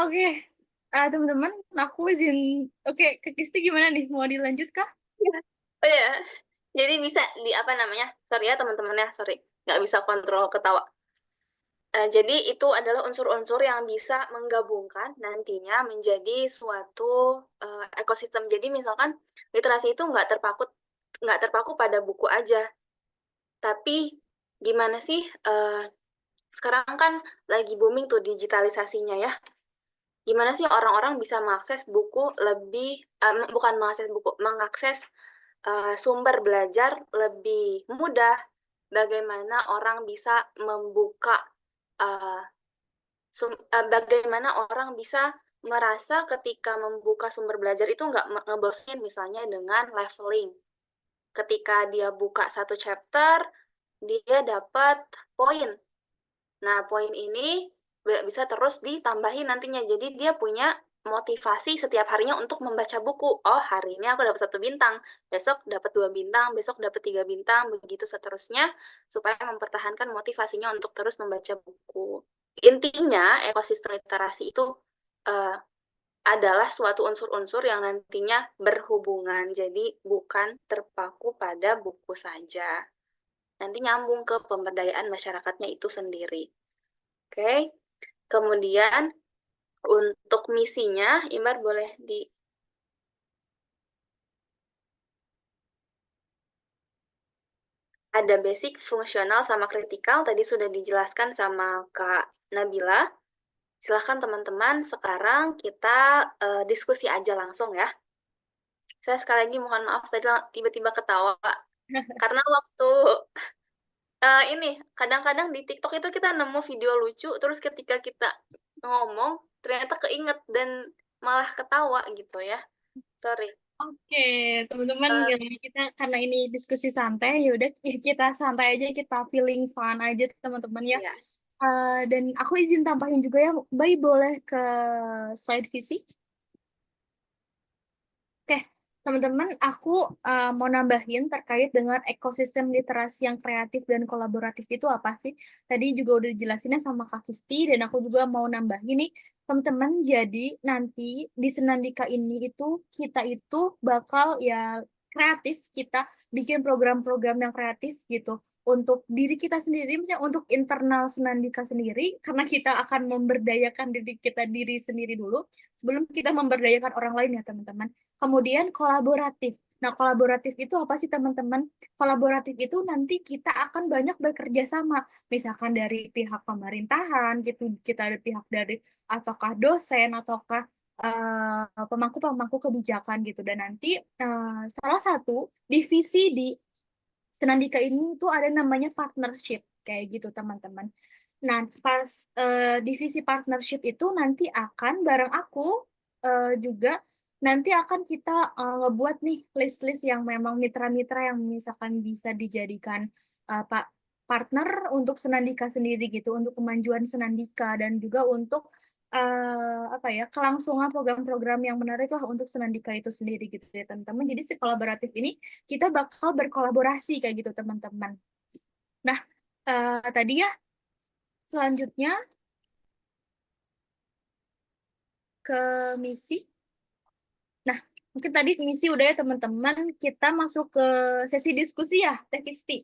Oke, teman-teman, aku izin. Oke, Kak Kisti gimana nih? Mau dilanjut kah? Oh ya, jadi bisa di apa namanya, sorry ya teman-teman ya, sorry, nggak bisa kontrol ketawa. Jadi itu adalah unsur-unsur yang bisa menggabungkan nantinya menjadi suatu ekosistem. Jadi misalkan literasi itu nggak terpaku pada buku aja, tapi gimana sih sekarang kan lagi booming tuh digitalisasinya ya. Gimana sih orang-orang bisa mengakses buku lebih bukan mengakses buku, mengakses sumber belajar lebih mudah. Bagaimana orang bisa membuka uh, bagaimana orang bisa merasa ketika membuka sumber belajar itu nggak ngebosenin, misalnya dengan leveling. Ketika dia buka satu chapter, dia dapat poin. Nah, poin ini bisa terus ditambahin nantinya. Jadi dia punya motivasi setiap harinya untuk membaca buku. Oh, hari ini aku dapat 1 bintang, besok dapat 2 bintang, besok dapat 3 bintang, begitu seterusnya, supaya mempertahankan motivasinya untuk terus membaca buku. Intinya, ekosistem literasi itu uh, adalah suatu unsur-unsur yang nantinya berhubungan, jadi bukan terpaku pada buku saja. Nanti nyambung ke pemberdayaan masyarakatnya itu sendiri. Oke, kemudian untuk misinya, Imar boleh di ada basic, fungsional, sama kritikal. Tadi sudah dijelaskan sama Kak Nabila. Silahkan teman-teman, sekarang kita diskusi aja langsung ya. Saya sekali lagi mohon maaf, tadi tiba-tiba ketawa. Karena waktu ini, kadang-kadang di TikTok itu kita nemu video lucu, terus ketika kita ngomong, ternyata keinget dan malah ketawa gitu ya. Sorry. Oke, teman-teman, kita karena ini diskusi santai, yaudah kita santai aja, kita feeling fun aja teman-teman ya. Ya. Dan aku izin tambahin juga ya, Bay boleh ke slide visi. Oke, teman-teman, aku mau nambahin terkait dengan ekosistem literasi yang kreatif dan kolaboratif itu apa sih? Tadi juga udah dijelasinnya sama Kak Kisti, dan aku juga mau nambahin nih, teman-teman, jadi nanti di Senandika ini itu, kita itu bakal ya kreatif, kita bikin program-program yang kreatif gitu, untuk diri kita sendiri, misalnya untuk internal Senandika sendiri, karena kita akan memberdayakan diri kita diri sendiri dulu, sebelum kita memberdayakan orang lain ya teman-teman. Kemudian kolaboratif. Nah, kolaboratif itu apa sih teman-teman? Kolaboratif itu nanti kita akan banyak bekerja sama. Misalkan dari pihak pemerintahan, gitu, kita ada pihak dari ataukah dosen ataukah pemangku-pemangku kebijakan gitu. Dan nanti salah satu divisi di Senandika ini itu ada namanya partnership kayak gitu teman-teman. Nah, pas divisi partnership itu nanti akan bareng aku juga nanti akan kita ngebuat nih list-list yang memang mitra-mitra yang misalkan bisa dijadikan Pak partner untuk Senandika sendiri gitu, untuk kemajuan Senandika dan juga untuk apa ya kelangsungan program-program yang menarik lah untuk Senandika itu sendiri gitu ya teman-teman. Jadi si kolaboratif ini kita bakal berkolaborasi kayak gitu teman-teman. Nah, tadi ya selanjutnya ke misi. Nah, mungkin tadi misi udah ya teman-teman, kita masuk ke sesi diskusi ya, Teh Kisti.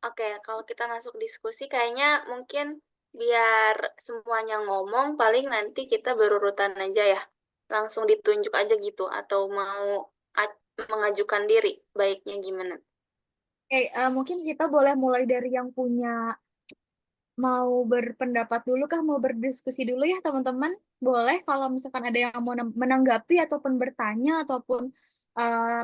Oke, kalau kita masuk diskusi kayaknya mungkin biar semuanya ngomong, paling nanti kita berurutan aja ya. Langsung ditunjuk aja gitu, atau mau mengajukan diri, baiknya gimana? Oke, mungkin kita boleh mulai dari yang punya mau berpendapat dulu kah, mau berdiskusi dulu ya teman-teman? Boleh kalau misalkan ada yang mau menanggapi ataupun bertanya ataupun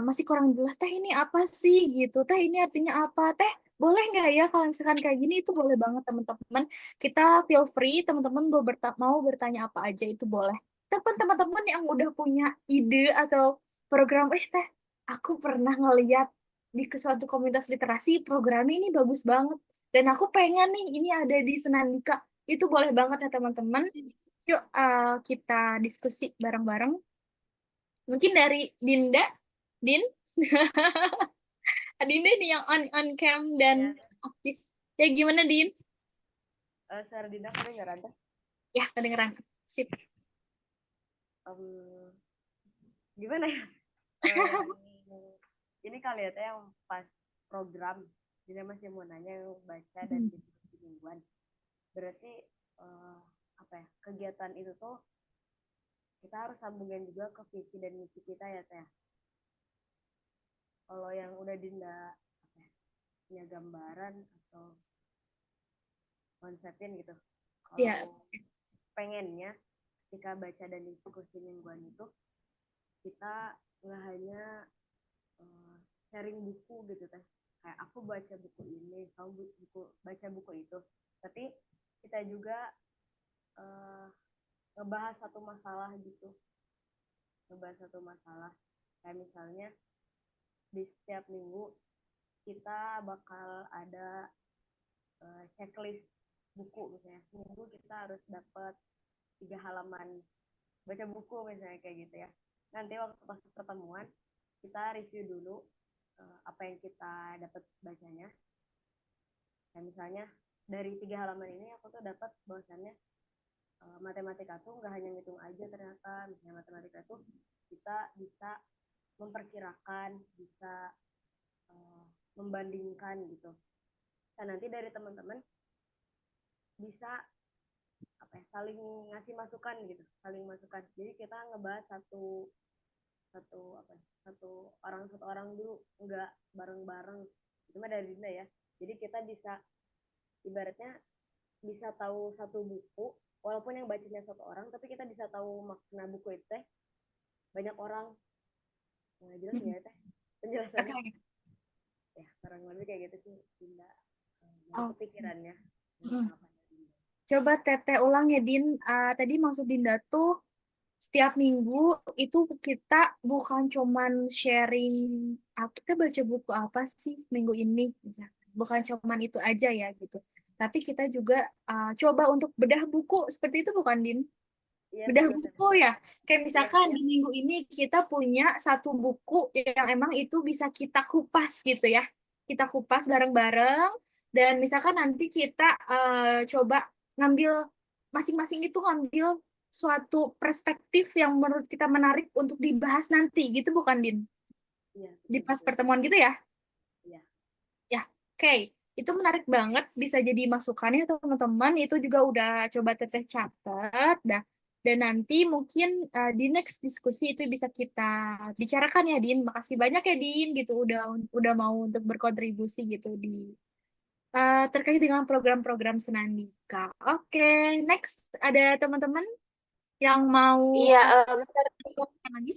masih kurang jelas, teh ini apa sih gitu, teh ini artinya apa, teh boleh nggak ya kalau misalkan kayak gini itu boleh banget teman-teman. Kita feel free, teman-teman mau bertanya apa aja itu boleh. Teman-teman yang udah punya ide atau program, teh aku pernah ngeliat di suatu komunitas literasi programnya ini bagus banget. Dan aku pengen nih ini ada di Senandika. Itu boleh banget ya teman-teman. Yuk kita diskusi bareng-bareng. Mungkin dari Dinda, Din, Dinda nih yang on cam dan aktif. Ya gimana Din? Suara Dinda kedengeran tuh? Ya kedengeran. Sip. Gimana ya? Ini kali ya yang pas program, jadi masih mau nanya yang baca dan diskusi mingguan. Berarti apa ya, kegiatan itu tuh kita harus sambungin juga ke visi dan misi kita ya Teh. Kalau yang udah Dinda apa ya, punya gambaran atau konsepin gitu. Kalau pengennya ketika baca dan diskusi mingguan itu kita nggak hanya sharing buku gitu Teh. Kayak aku baca buku ini, kamu baca buku itu. Tapi kita juga ngebahas satu masalah gitu. Ngebahas satu masalah. Kayak misalnya di setiap minggu kita bakal ada checklist buku misalnya. Seminggu kita harus dapat 3 halaman baca buku misalnya kayak gitu ya. Nanti waktu pas pertemuan kita review dulu apa yang kita dapat bacanya. Kayak misalnya dari 3 halaman ini aku tuh dapat bahwasannya matematika tuh nggak hanya ngitung aja ternyata. Misalnya matematika tuh kita bisa memperkirakan, bisa membandingkan gitu. Nah nanti dari teman-teman bisa apa ya, saling ngasih masukan gitu, saling masukan. Jadi kita ngebahas satu orang dulu, nggak bareng-bareng. Itu mah dari Dinda ya. Jadi kita bisa ibaratnya bisa tahu satu buku, walaupun yang bacanya satu orang, tapi kita bisa tahu makna buku itu teh banyak orang. Nah, jelas ya teh penjelasannya. Ya, kurang lebih kayak gitu sih Dinda. Kepikirannya. Coba Teteh ulang ya Din. Tadi maksud Dinda tuh setiap minggu itu kita bukan cuman sharing kita baca buku apa sih minggu ini, bukan cuman itu aja ya gitu. Tapi kita juga coba untuk bedah buku seperti itu bukan Din? Bedah buku ya. Kayak misalkan di minggu ini kita punya satu buku yang emang itu bisa kita kupas gitu ya. Kita kupas bareng-bareng dan misalkan nanti kita coba ngambil masing-masing itu ngambil suatu perspektif yang menurut kita menarik untuk dibahas nanti gitu bukan Din? Iya. Di pas pertemuan gitu ya? Iya. Ya, oke. Itu menarik banget bisa jadi masukannya teman-teman. Itu juga udah coba Teteh catat dah. Dan nanti mungkin di next diskusi itu bisa kita bicarakan ya Din. Makasih banyak ya Din gitu udah mau untuk berkontribusi gitu di terkait dengan program-program Senandika. Oke, next ada teman-teman yang mau Iya, bentar. lagi?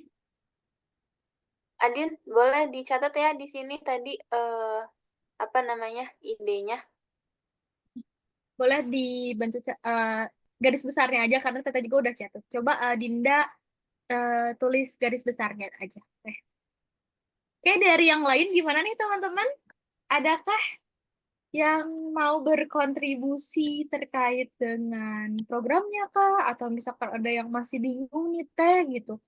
Adin, boleh dicatat ya di sini tadi apa namanya idenya? Boleh dibantu garis besarnya aja karena Teta juga udah catat. Coba Dinda tulis garis besarnya aja. Oke, dari yang lain gimana nih teman-teman? Adakah yang mau berkontribusi terkait dengan programnya kah? Atau misalkan ada yang masih bingung nih Teh gitu.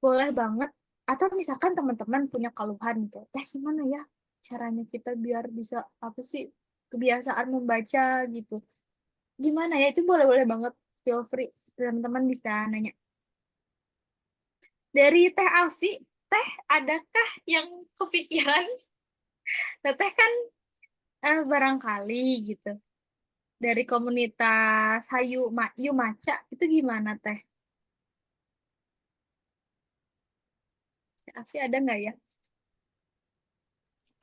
Boleh banget. Atau misalkan teman-teman punya keluhan gitu. Teh gimana ya caranya kita biar bisa apa sih kebiasaan membaca gitu. Gimana ya? Itu boleh-boleh banget. Feel free. Teman-teman bisa nanya. Dari Teh Afi, Teh adakah yang kepikiran? Teh kan barangkali gitu. Dari komunitas Yu Maca itu gimana Teh? Teh Afi ada nggak ya?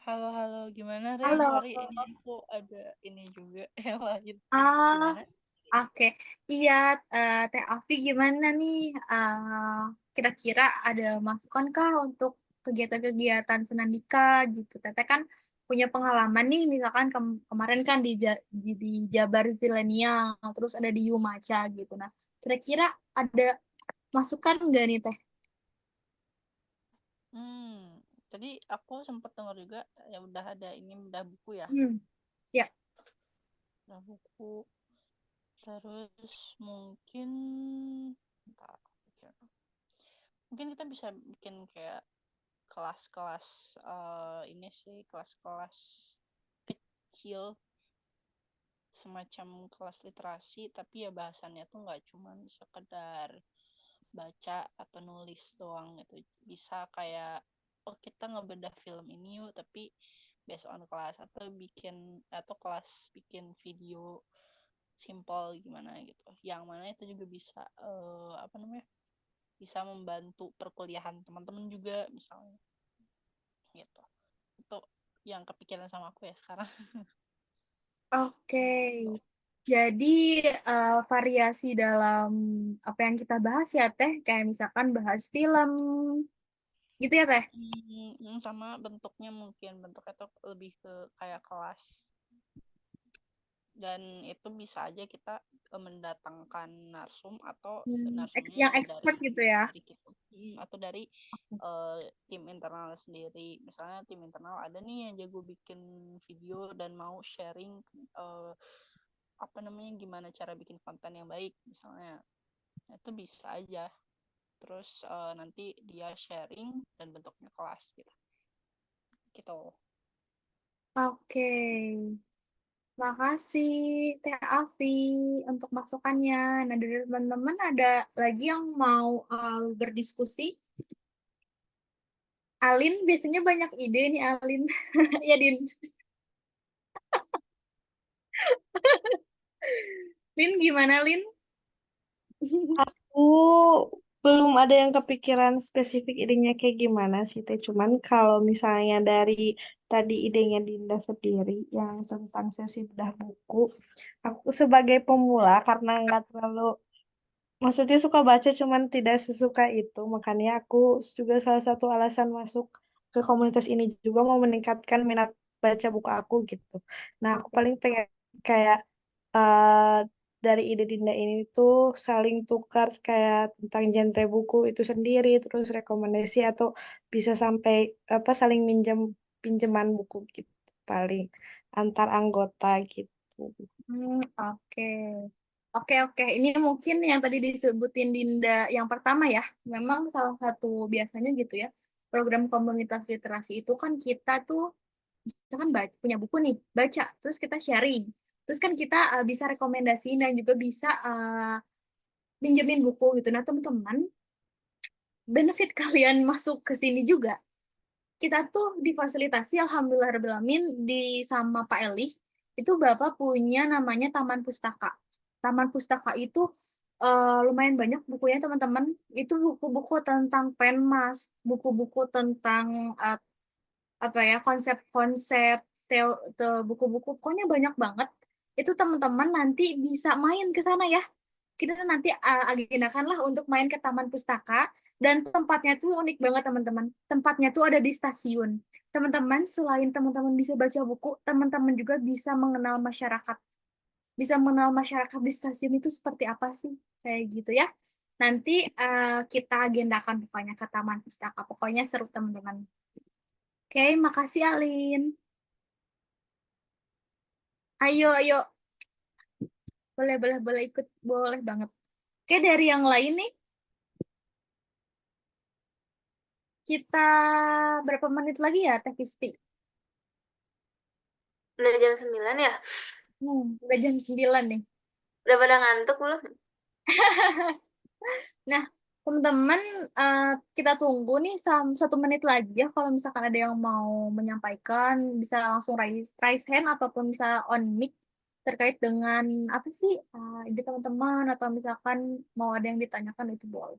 Halo, gimana Re? Halo. Sorry, ini aku ada ini juga yang lain. Ah, Gimana? oke. Iya, Teh Afi gimana nih? Kira-kira ada masukan kah untuk kegiatan-kegiatan Senandika gitu? Teteh kan punya pengalaman nih, misalkan kemarin kan di Jabar Zilenial, terus ada di Yumaca gitu. Nah, kira-kira ada masukan nggak nih Teh? Tadi aku sempat dengar juga ya udah ada ini bedah buku ya. Ya. Bedah buku. Terus mungkin mungkin kita bisa bikin kayak kelas-kelas ini sih, kelas-kelas kecil semacam kelas literasi, tapi ya bahasannya tuh nggak cuma sekedar baca atau nulis doang gitu. Bisa kayak kita ngebedah film ini yuk, tapi based on kelas, atau kelas bikin video simple gimana gitu. Yang mana itu juga bisa bisa membantu perkuliahan teman-teman juga misalnya. Gitu. Itu yang kepikiran sama aku ya sekarang. Oke. Jadi variasi dalam apa yang kita bahas ya Teh, kayak misalkan bahas film, gitu ya Teh? Sama bentuknya tuh lebih ke kayak kelas. Dan itu bisa aja kita mendatangkan narsum atau narsumnya yang expert gitu ya? dari kita, atau dari tim internal sendiri. Misalnya tim internal ada nih yang jago bikin video dan mau sharing gimana cara bikin konten yang baik misalnya. Itu bisa aja. Terus nanti dia sharing dan bentuknya kelas gitu. Oke. Makasih Teh Afi untuk masukannya. Nah, dari teman-teman ada lagi yang mau berdiskusi? Alin biasanya banyak ide nih Alin. Ya Din. Lin gimana Lin? Aku belum ada yang kepikiran spesifik idenya kayak gimana sih Teh. Cuman kalau misalnya dari tadi idenya Dinda sendiri yang tentang sesi bedah buku, aku sebagai pemula karena nggak terlalu, maksudnya suka baca cuman tidak sesuka itu, makanya aku juga salah satu alasan masuk ke komunitas ini juga mau meningkatkan minat baca buku aku gitu. Nah, aku paling pengen kayak eh dari ide Dinda ini tuh saling tukar kayak tentang genre buku itu sendiri, terus rekomendasi atau bisa sampai saling pinjaman buku gitu paling antar anggota gitu. Oke. Oke. Ini mungkin yang tadi disebutin Dinda yang pertama ya. Memang salah satu biasanya gitu ya. Program komunitas literasi itu kan kita tuh kan punya buku nih, baca, terus kita sharing. Terus kan kita bisa rekomendasi dan juga bisa minjemin buku gitu. Nah, teman-teman, benefit kalian masuk ke sini juga. Kita tuh difasilitasi alhamdulillahirobbilalamin di sama Pak Eli itu Bapak punya namanya Taman Pustaka. Taman Pustaka itu lumayan banyak bukunya teman-teman. Itu buku-buku tentang penmas, buku-buku tentang apa ya konsep-konsep buku-buku pokoknya banyak banget. Itu teman-teman nanti bisa main ke sana ya. Kita nanti agendakanlah untuk main ke Taman Pustaka dan tempatnya tuh unik banget teman-teman. Tempatnya tuh ada di stasiun. Teman-teman selain teman-teman bisa baca buku, teman-teman juga bisa mengenal masyarakat. Bisa mengenal masyarakat di stasiun itu seperti apa sih? Kayak gitu ya. Nanti kita agendakan pokoknya ke Taman Pustaka. Pokoknya seru teman-teman. Oke, makasih Alin. Ayo. Boleh ikut, boleh banget. Oke, dari yang lain nih, kita berapa menit lagi ya, Teh Kisti? Udah jam 9 ya? Udah jam 9 nih. Udah pada ngantuk belum? Nah, teman-teman, kita tunggu nih 1 menit lagi ya. Kalau misalkan ada yang mau menyampaikan, bisa langsung raise hand ataupun bisa on mic terkait dengan apa sih ide teman-teman atau misalkan mau ada yang ditanyakan itu boleh.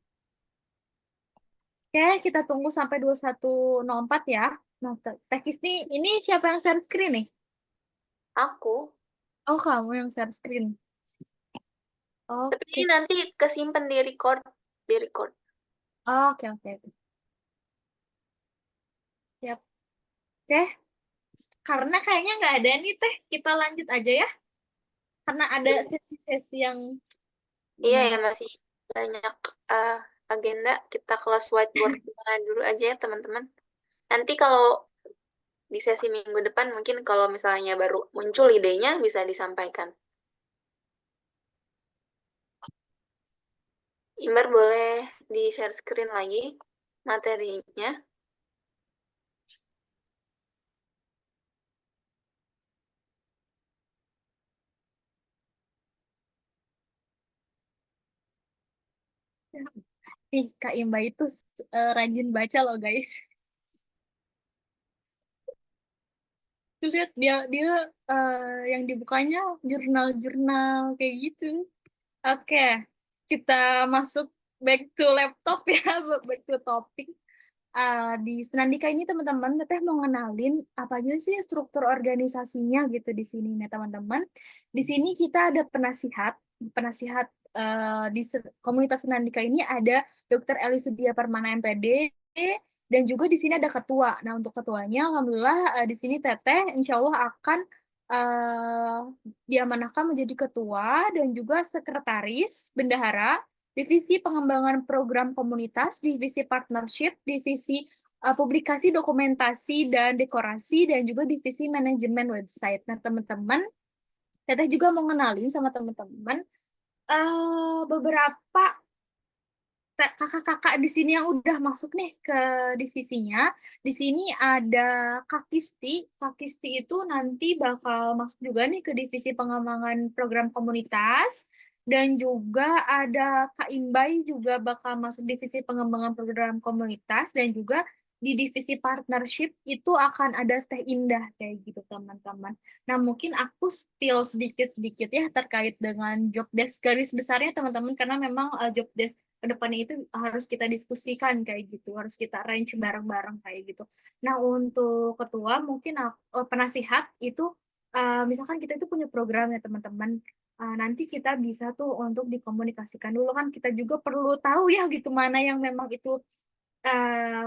Oke, kita tunggu sampai 21.04 ya. Nah, Teh Kisti, ini siapa yang share screen nih? Aku. Oh, kamu yang share screen. Tapi ini nanti kesimpan di record. Oke. Siap. Oke. Karena kayaknya nggak ada nih, Teh. Kita lanjut aja ya. Karena ada sesi-sesi yang Iya ya, masih banyak agenda. Kita close whiteboard dulu aja ya, teman-teman. Nanti kalau di sesi minggu depan mungkin kalau misalnya baru muncul idenya bisa disampaikan. Imbar boleh di-share screen lagi materinya. Ih, Kak Imba itu rajin baca loh guys. Tuh lihat dia dia yang dibukanya jurnal-jurnal kayak gitu. Oke, kita masuk back to laptop ya, back to topik. Di Senandika ini teman-teman, Teteh mau ngenalin apa aja sih struktur organisasinya gitu di sini nih teman-teman. Di sini kita ada penasihat, penasihat di komunitas Senandika ini ada Dr. Eli Sudia Permana MPD, dan juga di sini ada ketua. Nah, untuk ketuanya, alhamdulillah di sini Teteh insya Allah akan diamanahkan menjadi ketua dan juga sekretaris bendahara divisi pengembangan program komunitas, divisi partnership, divisi publikasi, dokumentasi, dan dekorasi, dan juga divisi manajemen website. Nah, teman-teman, Teteh juga mau ngenalin sama teman-teman beberapa kakak-kakak di sini yang udah masuk nih ke divisinya. Di sini ada Kak Kisti. Kak Kisti itu nanti bakal masuk juga nih ke divisi pengembangan program komunitas. Dan juga ada Kak Imbai juga bakal masuk divisi pengembangan program komunitas. Dan juga di divisi partnership itu akan ada Teh Indah kayak gitu teman-teman. Nah mungkin aku spill sedikit-sedikit ya terkait dengan job desk garis besarnya teman-teman karena memang job desk kedepannya itu harus kita diskusikan kayak gitu, harus kita arrange bareng-bareng kayak gitu. Nah untuk ketua mungkin penasihat itu misalkan kita itu punya program ya teman-teman, nanti kita bisa tuh untuk dikomunikasikan dulu kan kita juga perlu tahu ya gitu mana yang memang itu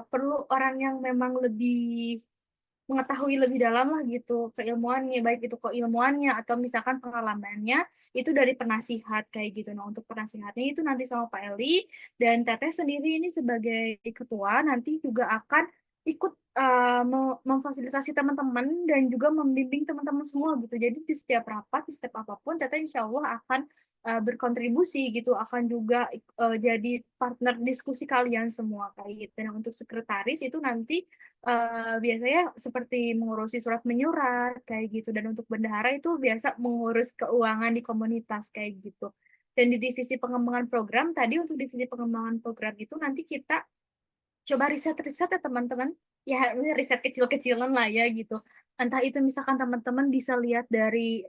perlu orang yang memang lebih mengetahui lebih dalam lah gitu keilmuannya, baik itu keilmuannya atau misalkan pengalamannya itu dari penasihat kayak gitu. Nah untuk penasihatnya itu nanti sama Pak Eli dan Teteh sendiri ini sebagai ketua nanti juga akan ikut memfasilitasi teman-teman dan juga membimbing teman-teman semua gitu. Jadi di setiap rapat, di setiap apapun, Teteh insya Allah akan berkontribusi gitu, akan juga jadi partner diskusi kalian semua kayak gitu. Nah untuk sekretaris itu nanti biasanya seperti mengurusi surat menyurat kayak gitu dan untuk bendahara itu biasa mengurus keuangan di komunitas kayak gitu. Dan di divisi pengembangan program tadi untuk divisi pengembangan program itu nanti kita coba riset-riset ya teman-teman. Ya riset kecil-kecilan lah ya gitu. Entah itu misalkan teman-teman bisa lihat dari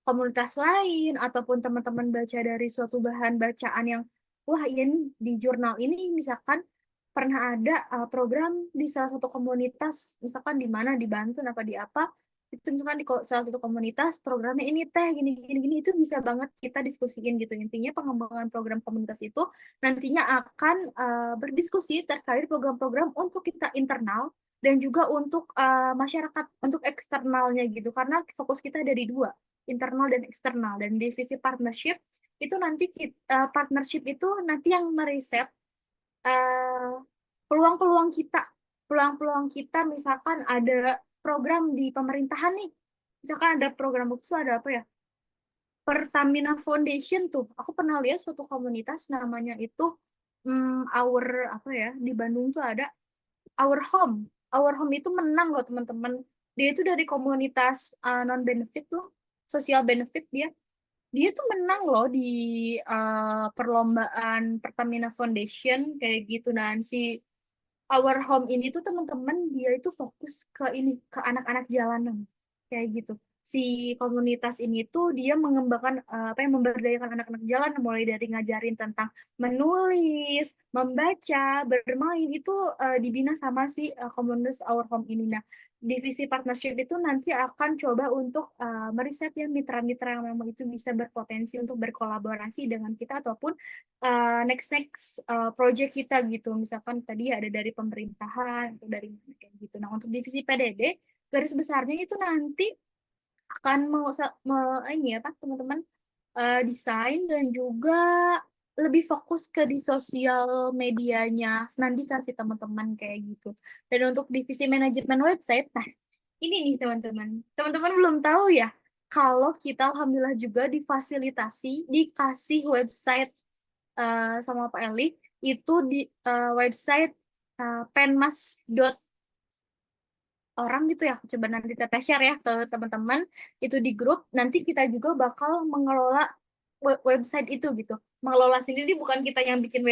komunitas lain ataupun teman-teman baca dari suatu bahan bacaan yang wah ini di jurnal ini misalkan pernah ada program di salah satu komunitas misalkan di mana di Banten apa di apa itu misalkan di salah satu komunitas programnya ini teh gini gini gini itu bisa banget kita diskusiin gitu intinya pengembangan program komunitas itu nantinya akan berdiskusi terkait program-program untuk kita internal dan juga untuk masyarakat untuk eksternalnya gitu karena fokus kita ada di dua internal dan eksternal dan divisi partnership itu nanti partnership itu nanti yang meriset eh, peluang-peluang kita, peluang-peluang kita misalkan ada program di pemerintahan nih, misalkan ada program itu ada apa ya? Pertamina Foundation tuh, aku pernah lihat suatu komunitas namanya itu Our apa ya di Bandung tuh ada Our Home. Our Home itu menang loh teman-teman. Dia itu dari komunitas non benefit loh, social benefit dia. Dia tuh menang loh di perlombaan Pertamina Foundation kayak gitu dan si Our Home ini tuh teman-teman dia itu fokus ke ini ke anak-anak jalanan kayak gitu. Si komunitas ini tuh dia mengembangkan apa yang memberdayakan anak-anak jalan mulai dari ngajarin tentang menulis, membaca, bermain itu dibina sama si komunitas Our Home ini. Nah, divisi partnership itu nanti akan coba untuk meriset ya mitra-mitra yang memang itu bisa berpotensi untuk berkolaborasi dengan kita ataupun next next project kita gitu. Misalkan tadi ada dari pemerintahan atau dari mana kayak gitu. Nah, untuk divisi PDD garis besarnya itu nanti akan ini ya Pak teman-teman desain dan juga lebih fokus ke di sosial medianya Senandika sih teman-teman kayak gitu. Dan untuk divisi manajemen website, nah ini nih teman-teman. Teman-teman belum tahu ya, kalau kita alhamdulillah juga difasilitasi, dikasih website sama Pak Eli, itu di website penmas.org gitu ya. Coba nanti Teteh share ya ke teman-teman itu di grup. Nanti kita juga bakal mengelola website itu gitu. Mengelola sendiri bukan kita yang bikin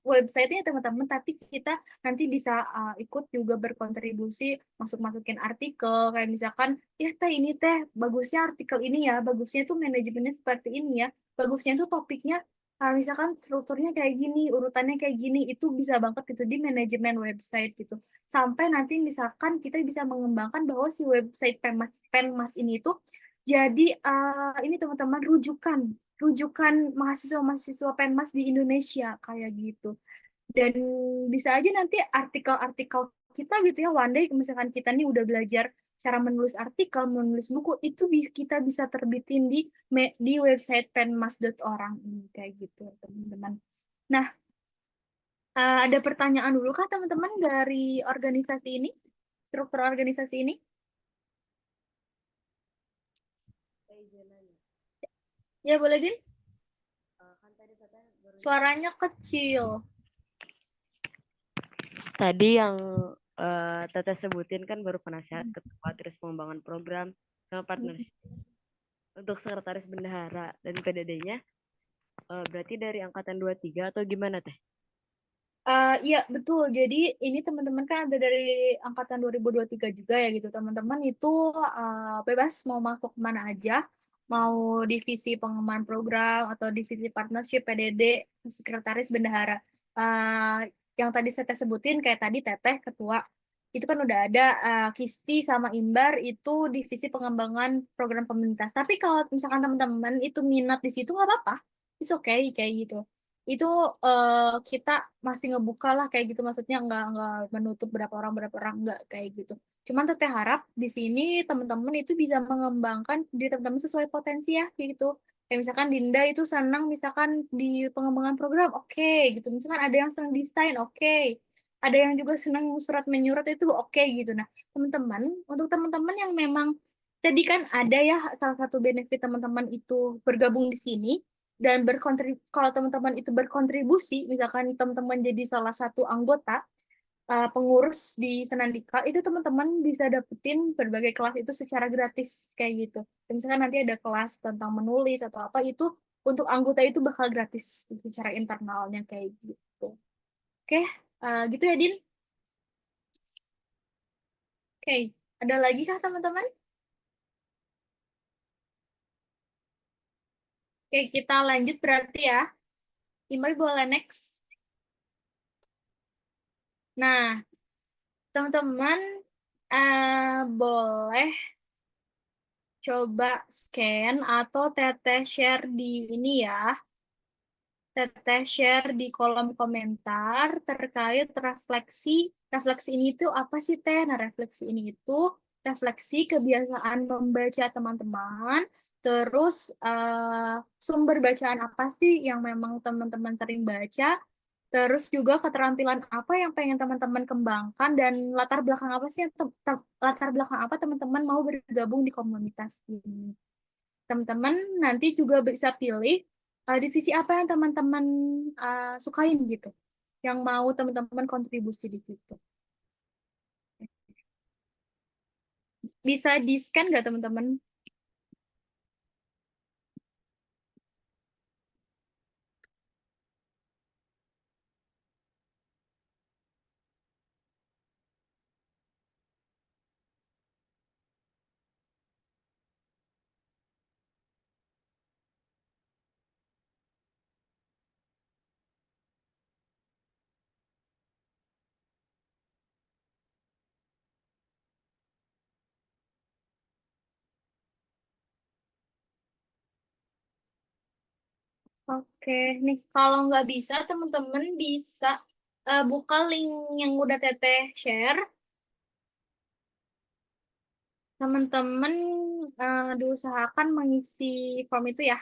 websitenya teman-teman, tapi kita nanti bisa ikut juga berkontribusi masuk-masukin artikel kayak misalkan ya teh ini teh bagusnya artikel ini ya, bagusnya tuh manajemennya seperti ini ya, bagusnya tuh topiknya misalkan strukturnya kayak gini, urutannya kayak gini, itu bisa banget gitu di manajemen website gitu. Sampai nanti misalkan kita bisa mengembangkan bahwa si website Penmas ini tuh jadi ini teman-teman rujukan mahasiswa-mahasiswa Penmas di Indonesia kayak gitu. Dan bisa aja nanti artikel-artikel kita gitu ya, one day misalkan kita nih udah belajar cara menulis artikel, menulis buku, itu kita bisa terbitin di website penmas.orang ini kayak gitu teman-teman. Nah, ada pertanyaan dulu kah teman-teman dari organisasi ini, struktur organisasi ini? Saya izin nanya. Ya boleh Din, Kan tadi katanya baru suaranya kecil. tadi yang Teteh sebutin kan baru penasehat ketua terus pengembangan program sama partnership untuk sekretaris bendahara dan PDD-nya berarti dari angkatan 23 atau gimana Teh? Iya betul. Jadi ini teman-teman kan ada dari angkatan 2023 juga ya gitu. Teman-teman itu bebas mau masuk mana aja, mau divisi pengembangan program atau divisi partnership, PDD, sekretaris bendahara. Yang tadi saya sebutin kayak tadi Teteh ketua itu kan udah ada Kisti sama Imbar itu divisi pengembangan program komunitas. Tapi kalau misalkan teman-teman itu minat di situ nggak apa-apa, it's okay kayak gitu itu kita masih ngebuka lah kayak gitu maksudnya nggak menutup berapa orang nggak kayak gitu cuman teteh harap di sini teman-teman itu bisa mengembangkan diri teman-teman sesuai potensi ya kayak gitu kayak misalkan Dinda itu senang misalkan di pengembangan program oke gitu misalkan ada yang senang desain oke ada yang juga senang surat menyurat itu oke gitu nah teman-teman untuk teman-teman yang memang tadi kan ada ya salah satu benefit teman-teman itu bergabung di sini dan kalau teman-teman itu berkontribusi misalkan teman-teman jadi salah satu anggota pengurus di Senandika itu teman-teman bisa dapetin berbagai kelas itu secara gratis kayak gitu dan misalkan nanti ada kelas tentang menulis atau apa itu untuk anggota itu bakal gratis secara internalnya kayak gitu oke gitu ya Din oke ada lagi kah teman-teman oke kita lanjut berarti ya Imai boleh next nah teman-teman boleh coba scan atau teteh share di ini ya. Teteh share di kolom komentar terkait refleksi. Refleksi ini itu apa sih Teh? Nah, refleksi ini itu refleksi kebiasaan membaca teman-teman. Terus sumber bacaan apa sih yang memang teman-teman sering baca? Terus juga keterampilan apa yang pengen teman-teman kembangkan dan latar belakang apa sih yang latar belakang apa teman-teman mau bergabung di komunitas ini. Teman-teman nanti juga bisa pilih divisi apa yang teman-teman sukain gitu. Yang mau teman-teman kontribusi di situ. Bisa di-scan nggak teman-teman? Oke, nih kalau nggak bisa teman-teman bisa buka link yang udah Teteh share. Teman-teman diusahakan mengisi form itu ya.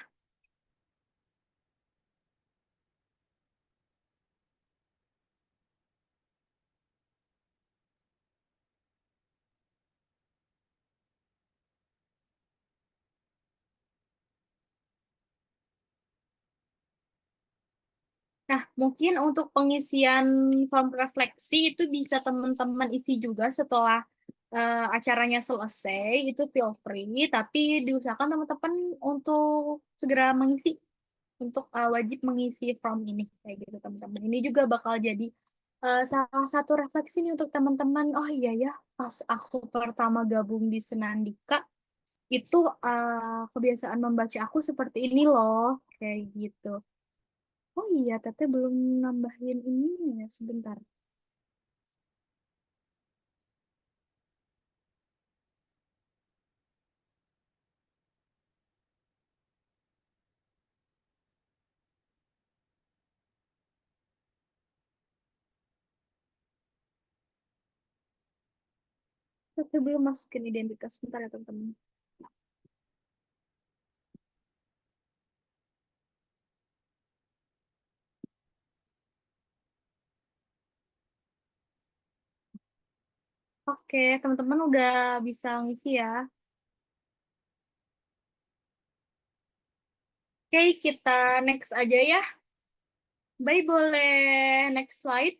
Nah, mungkin untuk pengisian form refleksi itu bisa teman-teman isi juga setelah acaranya selesai, itu feel free, tapi diusahakan teman-teman untuk segera mengisi, untuk wajib mengisi form ini, kayak gitu teman-teman. Ini juga bakal jadi salah satu refleksi nih untuk teman-teman. Oh iya ya, pas aku pertama gabung di Senandika, itu kebiasaan membaca aku seperti ini loh, kayak gitu. Oh iya, Teteh belum nambahin ini ya, sebentar. Teteh belum masukin identitas, sebentar ya teman-teman. Oke, teman-teman udah bisa ngisi ya. Oke, kita next aja ya. Baik, boleh next slide.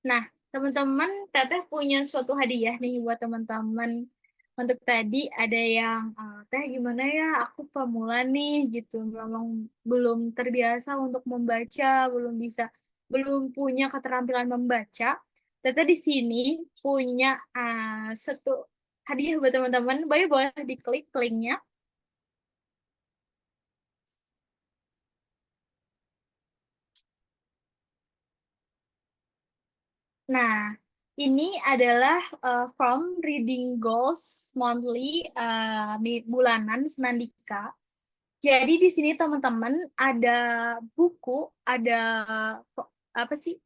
Nah, teman-teman, Teteh punya suatu hadiah nih buat teman-teman. Untuk tadi ada yang, Teh gimana ya, aku pemula nih gitu. Memang belum terbiasa untuk membaca, belum punya keterampilan membaca. Teteh di sini punya satu hadiah buat teman-teman. Baik, boleh diklik linknya. Nah, ini adalah from Reading Goals Monthly bulanan Senandika. Jadi di sini teman-teman ada buku, ada apa sih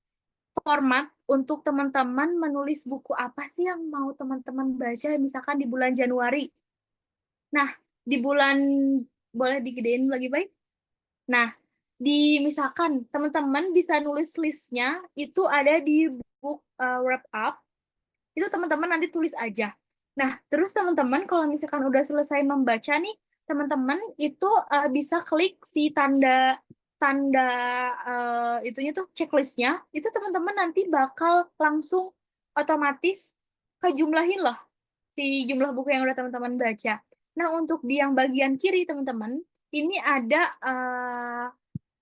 format untuk teman-teman menulis buku apa sih yang mau teman-teman baca misalkan di bulan Januari. Nah, di bulan boleh digedein lagi baik? Nah, misalkan teman-teman bisa nulis listnya itu ada di book wrap up, itu teman-teman nanti tulis aja. Nah, terus teman-teman kalau misalkan udah selesai membaca nih, teman-teman itu bisa klik si tanda tanda itunya tuh checklistnya, itu teman-teman nanti bakal langsung otomatis kejumlahin loh si jumlah buku yang udah teman-teman baca. Nah, untuk di yang bagian kiri teman-teman, ini ada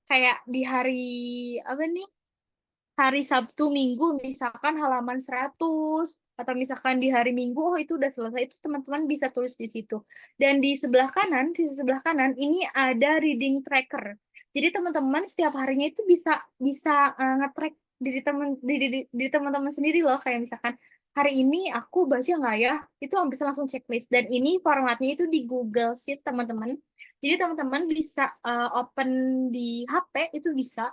kayak di hari apa nih? Hari Sabtu Minggu misalkan halaman 100 atau misalkan di hari Minggu oh itu udah selesai, itu teman-teman bisa tulis di situ. Dan di sebelah kanan, ini ada reading tracker. Jadi teman-teman setiap harinya itu bisa bisa nge-track diri teman-teman sendiri loh, kayak misalkan hari ini aku baca nggak ya, itu bisa langsung checklist. Dan ini formatnya itu di Google Sheet teman-teman. Jadi teman-teman bisa open di HP, itu bisa,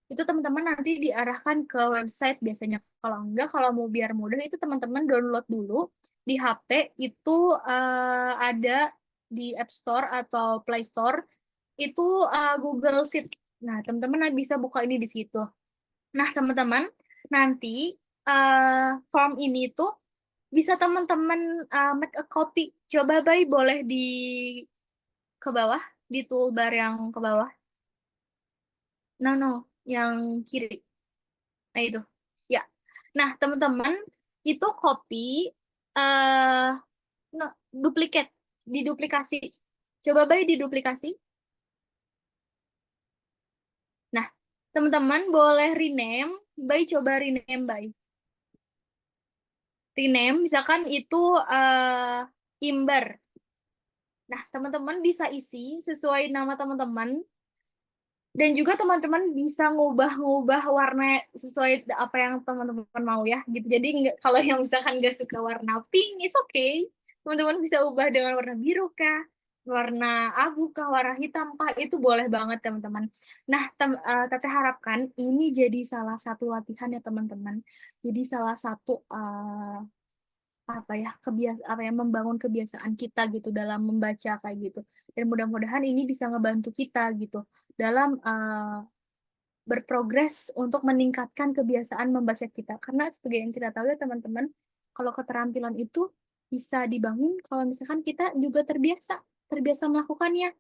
itu teman-teman nanti diarahkan ke website biasanya. Kalau enggak, kalau mau biar mudah itu teman-teman download dulu di HP, itu ada di App Store atau Play Store, itu Google Sheet. Nah, teman-teman bisa buka ini di situ. Nah, teman-teman, nanti form ini tuh bisa teman-teman make a copy. Coba Bay boleh di ke bawah, di toolbar yang ke bawah. No, yang kiri. Nah, itu. Ya. Nah, teman-teman, itu copy eh no, duplikat, diduplikasi. Coba Bay diduplikasi. Nah, teman-teman boleh rename. Bay coba rename Bay. Rename misalkan itu Imber. Nah, teman-teman bisa isi sesuai nama teman-teman. Dan juga teman-teman bisa ngubah-ngubah warna sesuai apa yang teman-teman mau ya gitu. Jadi nggak, kalau yang misalkan nggak suka warna pink, it's okay. Teman-teman bisa ubah dengan warna biru kah, warna abu kah, warna hitam kah, itu boleh banget teman-teman. Nah, Teteh harapkan ini jadi salah satu latihan ya teman-teman. Jadi salah satu apa ya, membangun kebiasaan kita gitu dalam membaca kayak gitu. Dan mudah-mudahan ini bisa ngebantu kita gitu dalam berprogres untuk meningkatkan kebiasaan membaca kita. Karena sebagai yang kita tahu ya teman-teman, kalau keterampilan itu bisa dibangun kalau misalkan kita juga terbiasa melakukannya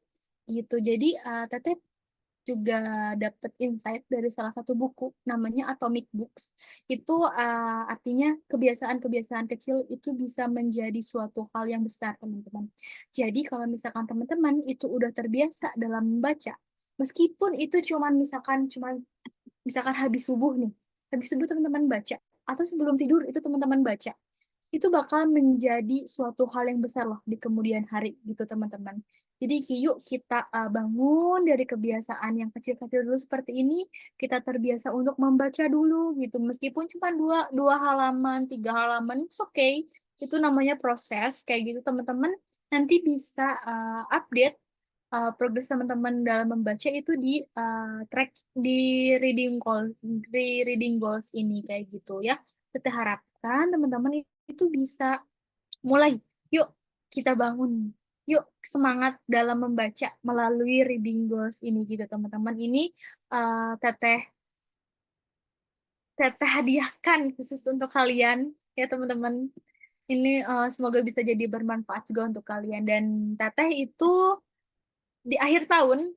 gitu. Jadi Teteh juga dapat insight dari salah satu buku namanya Atomic Books. Itu artinya kebiasaan-kebiasaan kecil itu bisa menjadi suatu hal yang besar, teman-teman. Jadi kalau misalkan teman-teman itu udah terbiasa dalam membaca, meskipun itu misalkan habis subuh nih, habis subuh teman-teman baca, atau sebelum tidur itu teman-teman baca, itu bakal menjadi suatu hal yang besar loh di kemudian hari gitu teman-teman. Jadi yuk kita bangun dari kebiasaan yang kecil-kecil dulu seperti ini, kita terbiasa untuk membaca dulu gitu, meskipun cuma dua halaman, 3 halaman, it's okay. Itu namanya proses kayak gitu teman-teman. Nanti bisa update progres teman-teman dalam membaca itu di track di reading goals ini kayak gitu ya. Kita harapkan teman-teman itu bisa mulai. Yuk kita bangun. Yuk semangat dalam membaca melalui reading goals ini gitu teman-teman. Ini teteh hadiahkan khusus untuk kalian ya teman-teman. Ini semoga bisa jadi bermanfaat juga untuk kalian. Dan teteh itu di akhir tahun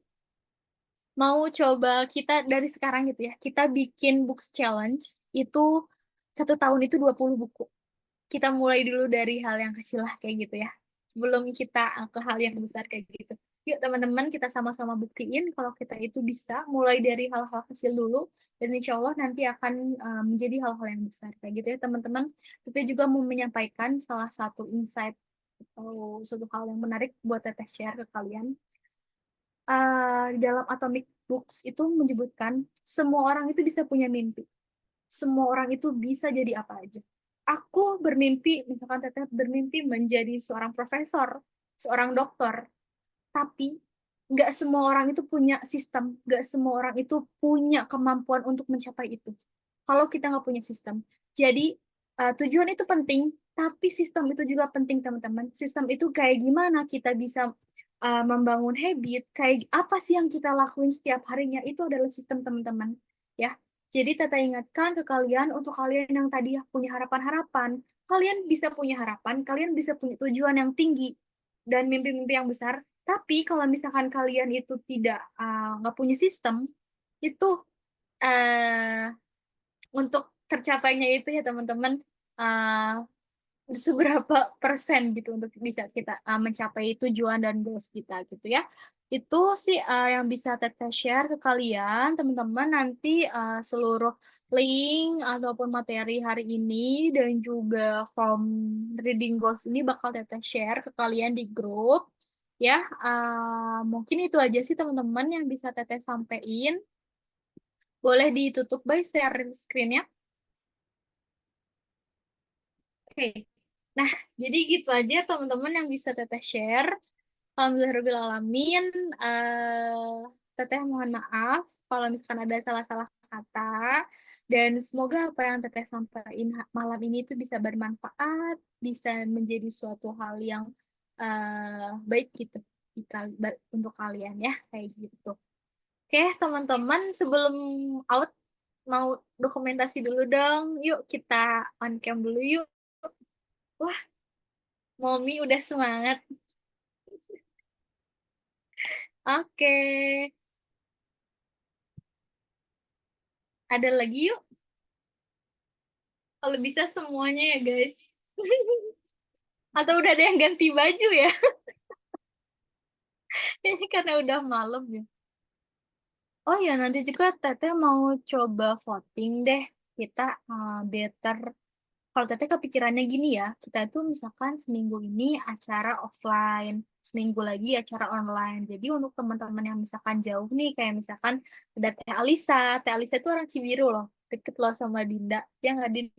mau coba kita dari sekarang gitu ya, kita bikin books challenge itu 1 tahun itu 20 buku. Kita mulai dulu dari hal yang kecil lah kayak gitu ya. Sebelum kita ke hal yang besar kayak gitu. Yuk teman-teman kita sama-sama buktiin kalau kita itu bisa mulai dari hal-hal kecil dulu dan insya Allah nanti akan menjadi hal-hal yang besar kayak gitu ya teman-teman. Kita juga mau menyampaikan salah satu insight atau suatu hal yang menarik buat Teteh share ke kalian. Di dalam Atomic Books itu menyebutkan semua orang itu bisa punya mimpi. Semua orang itu bisa jadi apa aja. Aku bermimpi, misalkan Teteh bermimpi menjadi seorang profesor, seorang dokter, tapi nggak semua orang itu punya sistem, nggak semua orang itu punya kemampuan untuk mencapai itu. Kalau kita nggak punya sistem. Jadi tujuan itu penting, tapi sistem itu juga penting teman-teman. Sistem itu kayak gimana kita bisa membangun habit, kayak apa sih yang kita lakuin setiap harinya, itu adalah sistem teman-teman. Ya, jadi Tata ingatkan ke kalian, untuk kalian yang tadi punya harapan-harapan, kalian bisa punya harapan, kalian bisa punya tujuan yang tinggi, dan mimpi-mimpi yang besar, tapi kalau misalkan kalian itu tidak nggak punya sistem, itu untuk tercapainya itu ya teman-teman, seberapa persen gitu untuk bisa kita mencapai tujuan dan goals kita gitu ya. Itu sih yang bisa Teteh share ke kalian teman-teman. Nanti seluruh link ataupun materi hari ini dan juga form reading goals ini bakal Teteh share ke kalian di grup ya. Mungkin itu aja sih teman-teman yang bisa Teteh sampaikan. Boleh ditutup by share screen ya. Oke. Nah, jadi gitu aja teman-teman yang bisa Teteh share. Alhamdulillahirrahmanirrahim. Teteh mohon maaf kalau misalkan ada salah-salah kata. Dan semoga apa yang Teteh sampaikan malam ini itu bisa bermanfaat, bisa menjadi suatu hal yang baik gitu untuk kalian ya, kayak gitu. Oke, teman-teman, sebelum out, mau dokumentasi dulu dong. Yuk kita on cam dulu yuk. Wah, Momi udah semangat. Oke. Ada lagi yuk. Kalau bisa semuanya ya guys. Atau udah ada yang ganti baju ya. Ini karena udah malam ya. Oh ya, nanti juga Teteh mau coba voting deh. Kita better. Kalau Teteh kepikirannya gini ya, kita tuh misalkan seminggu ini acara offline, seminggu lagi acara online. Jadi untuk teman-teman yang misalkan jauh nih, kayak misalkan ada Teh Alisa itu orang Cibiru loh, deket loh sama Dinda. Ya nggak, Din?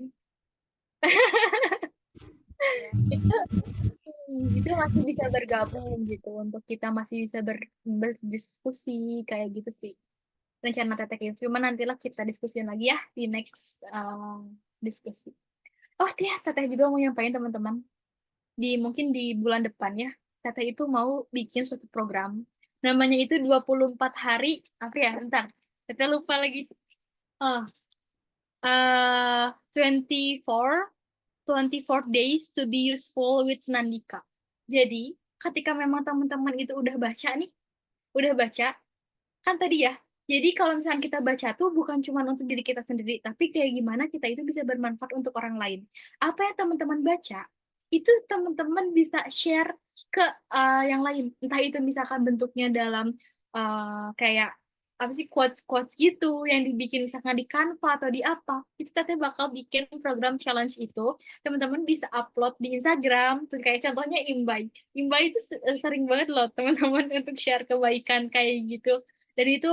Itu masih bisa bergabung gitu, untuk kita masih bisa berdiskusi kayak gitu sih rencana Teteh itu. Cuma nantilah kita diskusiin lagi ya di next diskusi. Oh iya, Teteh juga mau nyampain teman-teman, mungkin di bulan depan ya, Teteh itu mau bikin suatu program namanya itu 24 hari apa ya, ntar Teteh lupa lagi. Oh, 24 days to be useful with Nandika. Jadi ketika memang teman-teman itu udah baca nih, udah baca, kan tadi ya. Jadi kalau misalnya kita baca tuh bukan cuma untuk diri kita sendiri, tapi kayak gimana kita itu bisa bermanfaat untuk orang lain. Apa yang teman-teman baca, itu teman-teman bisa share ke yang lain. Entah itu misalkan bentuknya dalam kayak apa sih quotes-quotes gitu yang dibikin misalkan di Canva atau di apa. Itu teteh bakal bikin program challenge itu, teman-teman bisa upload di Instagram. Terus kayak contohnya Imbay. Imbay itu sering banget loh teman-teman untuk share kebaikan kayak gitu. Dan itu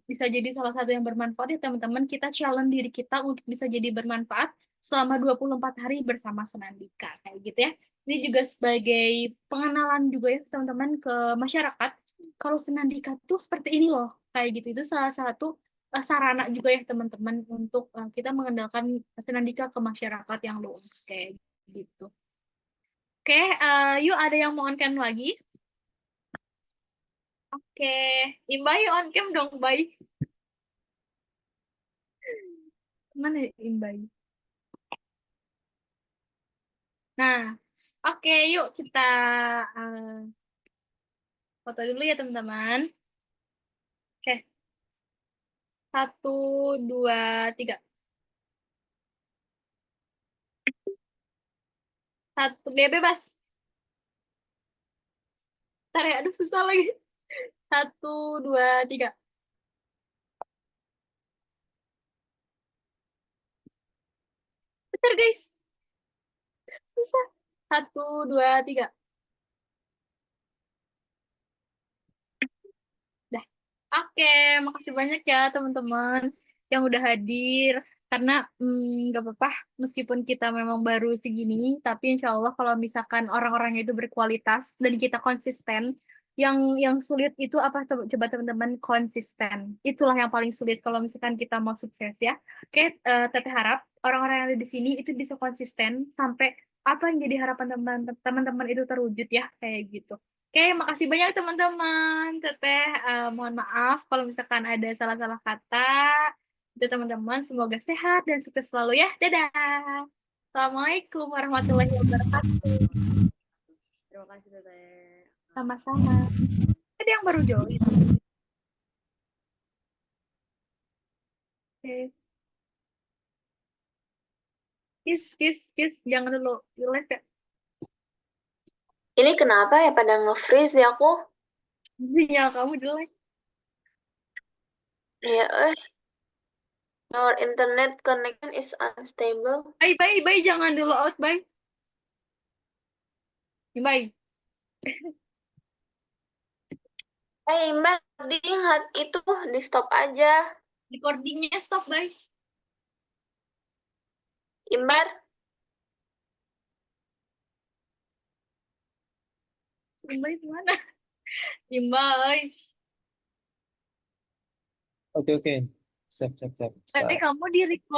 bisa jadi salah satu yang bermanfaat ya teman-teman. Kita challenge diri kita untuk bisa jadi bermanfaat selama 24 hari bersama Senandika. Kayak gitu ya. Ini juga sebagai pengenalan juga ya teman-teman ke masyarakat. Kalau Senandika tuh seperti ini loh. Kayak gitu. Itu salah satu sarana juga ya teman-teman untuk kita mengenalkan Senandika ke masyarakat yang luas. Kayak gitu. Oke, yuk ada yang mau on cam lagi? Oke, Imbay on cam dong, Bay. Mana ya Imbay? Nah, oke, yuk kita foto dulu ya teman-teman. Oke, 1, 2, 3. 1, dia bebas. Ntar ya, aduh susah lagi. 1, 2, 3. Bentar guys, susah. 1, 2, 3. Dah. Oke, makasih banyak ya teman-teman yang udah hadir. Karena nggak apa-apa, meskipun kita memang baru segini, tapi insya Allah kalau misalkan orang-orangnya itu berkualitas dan kita konsisten, yang sulit itu apa? Coba teman-teman konsisten. Itulah yang paling sulit kalau misalkan kita mau sukses ya. Oke, Teteh harap orang-orang yang ada di sini itu bisa konsisten sampai apa yang jadi harapan teman-teman itu terwujud ya, kayak gitu. Oke, makasih banyak teman-teman. Teteh, mohon maaf kalau misalkan ada salah-salah kata. Itu teman-teman, semoga sehat dan sukses selalu ya. Dadah. Assalamualaikum warahmatullahi wabarakatuh. Terima kasih Teteh. Sama-sama. Ada yang baru join. Oke. Kiss. Jangan dulu. Live ya. Ini kenapa ya pada nge-freeze ya aku? Sinyal kamu jelek. Ya, your internet connection is unstable. Bye. Jangan dulu out, bye. Bye. Mbak, itu di stop aja. Recordingnya stop, bye. Imbar, Imbay mana? Imbay. Oke. Siap. Kamu di record.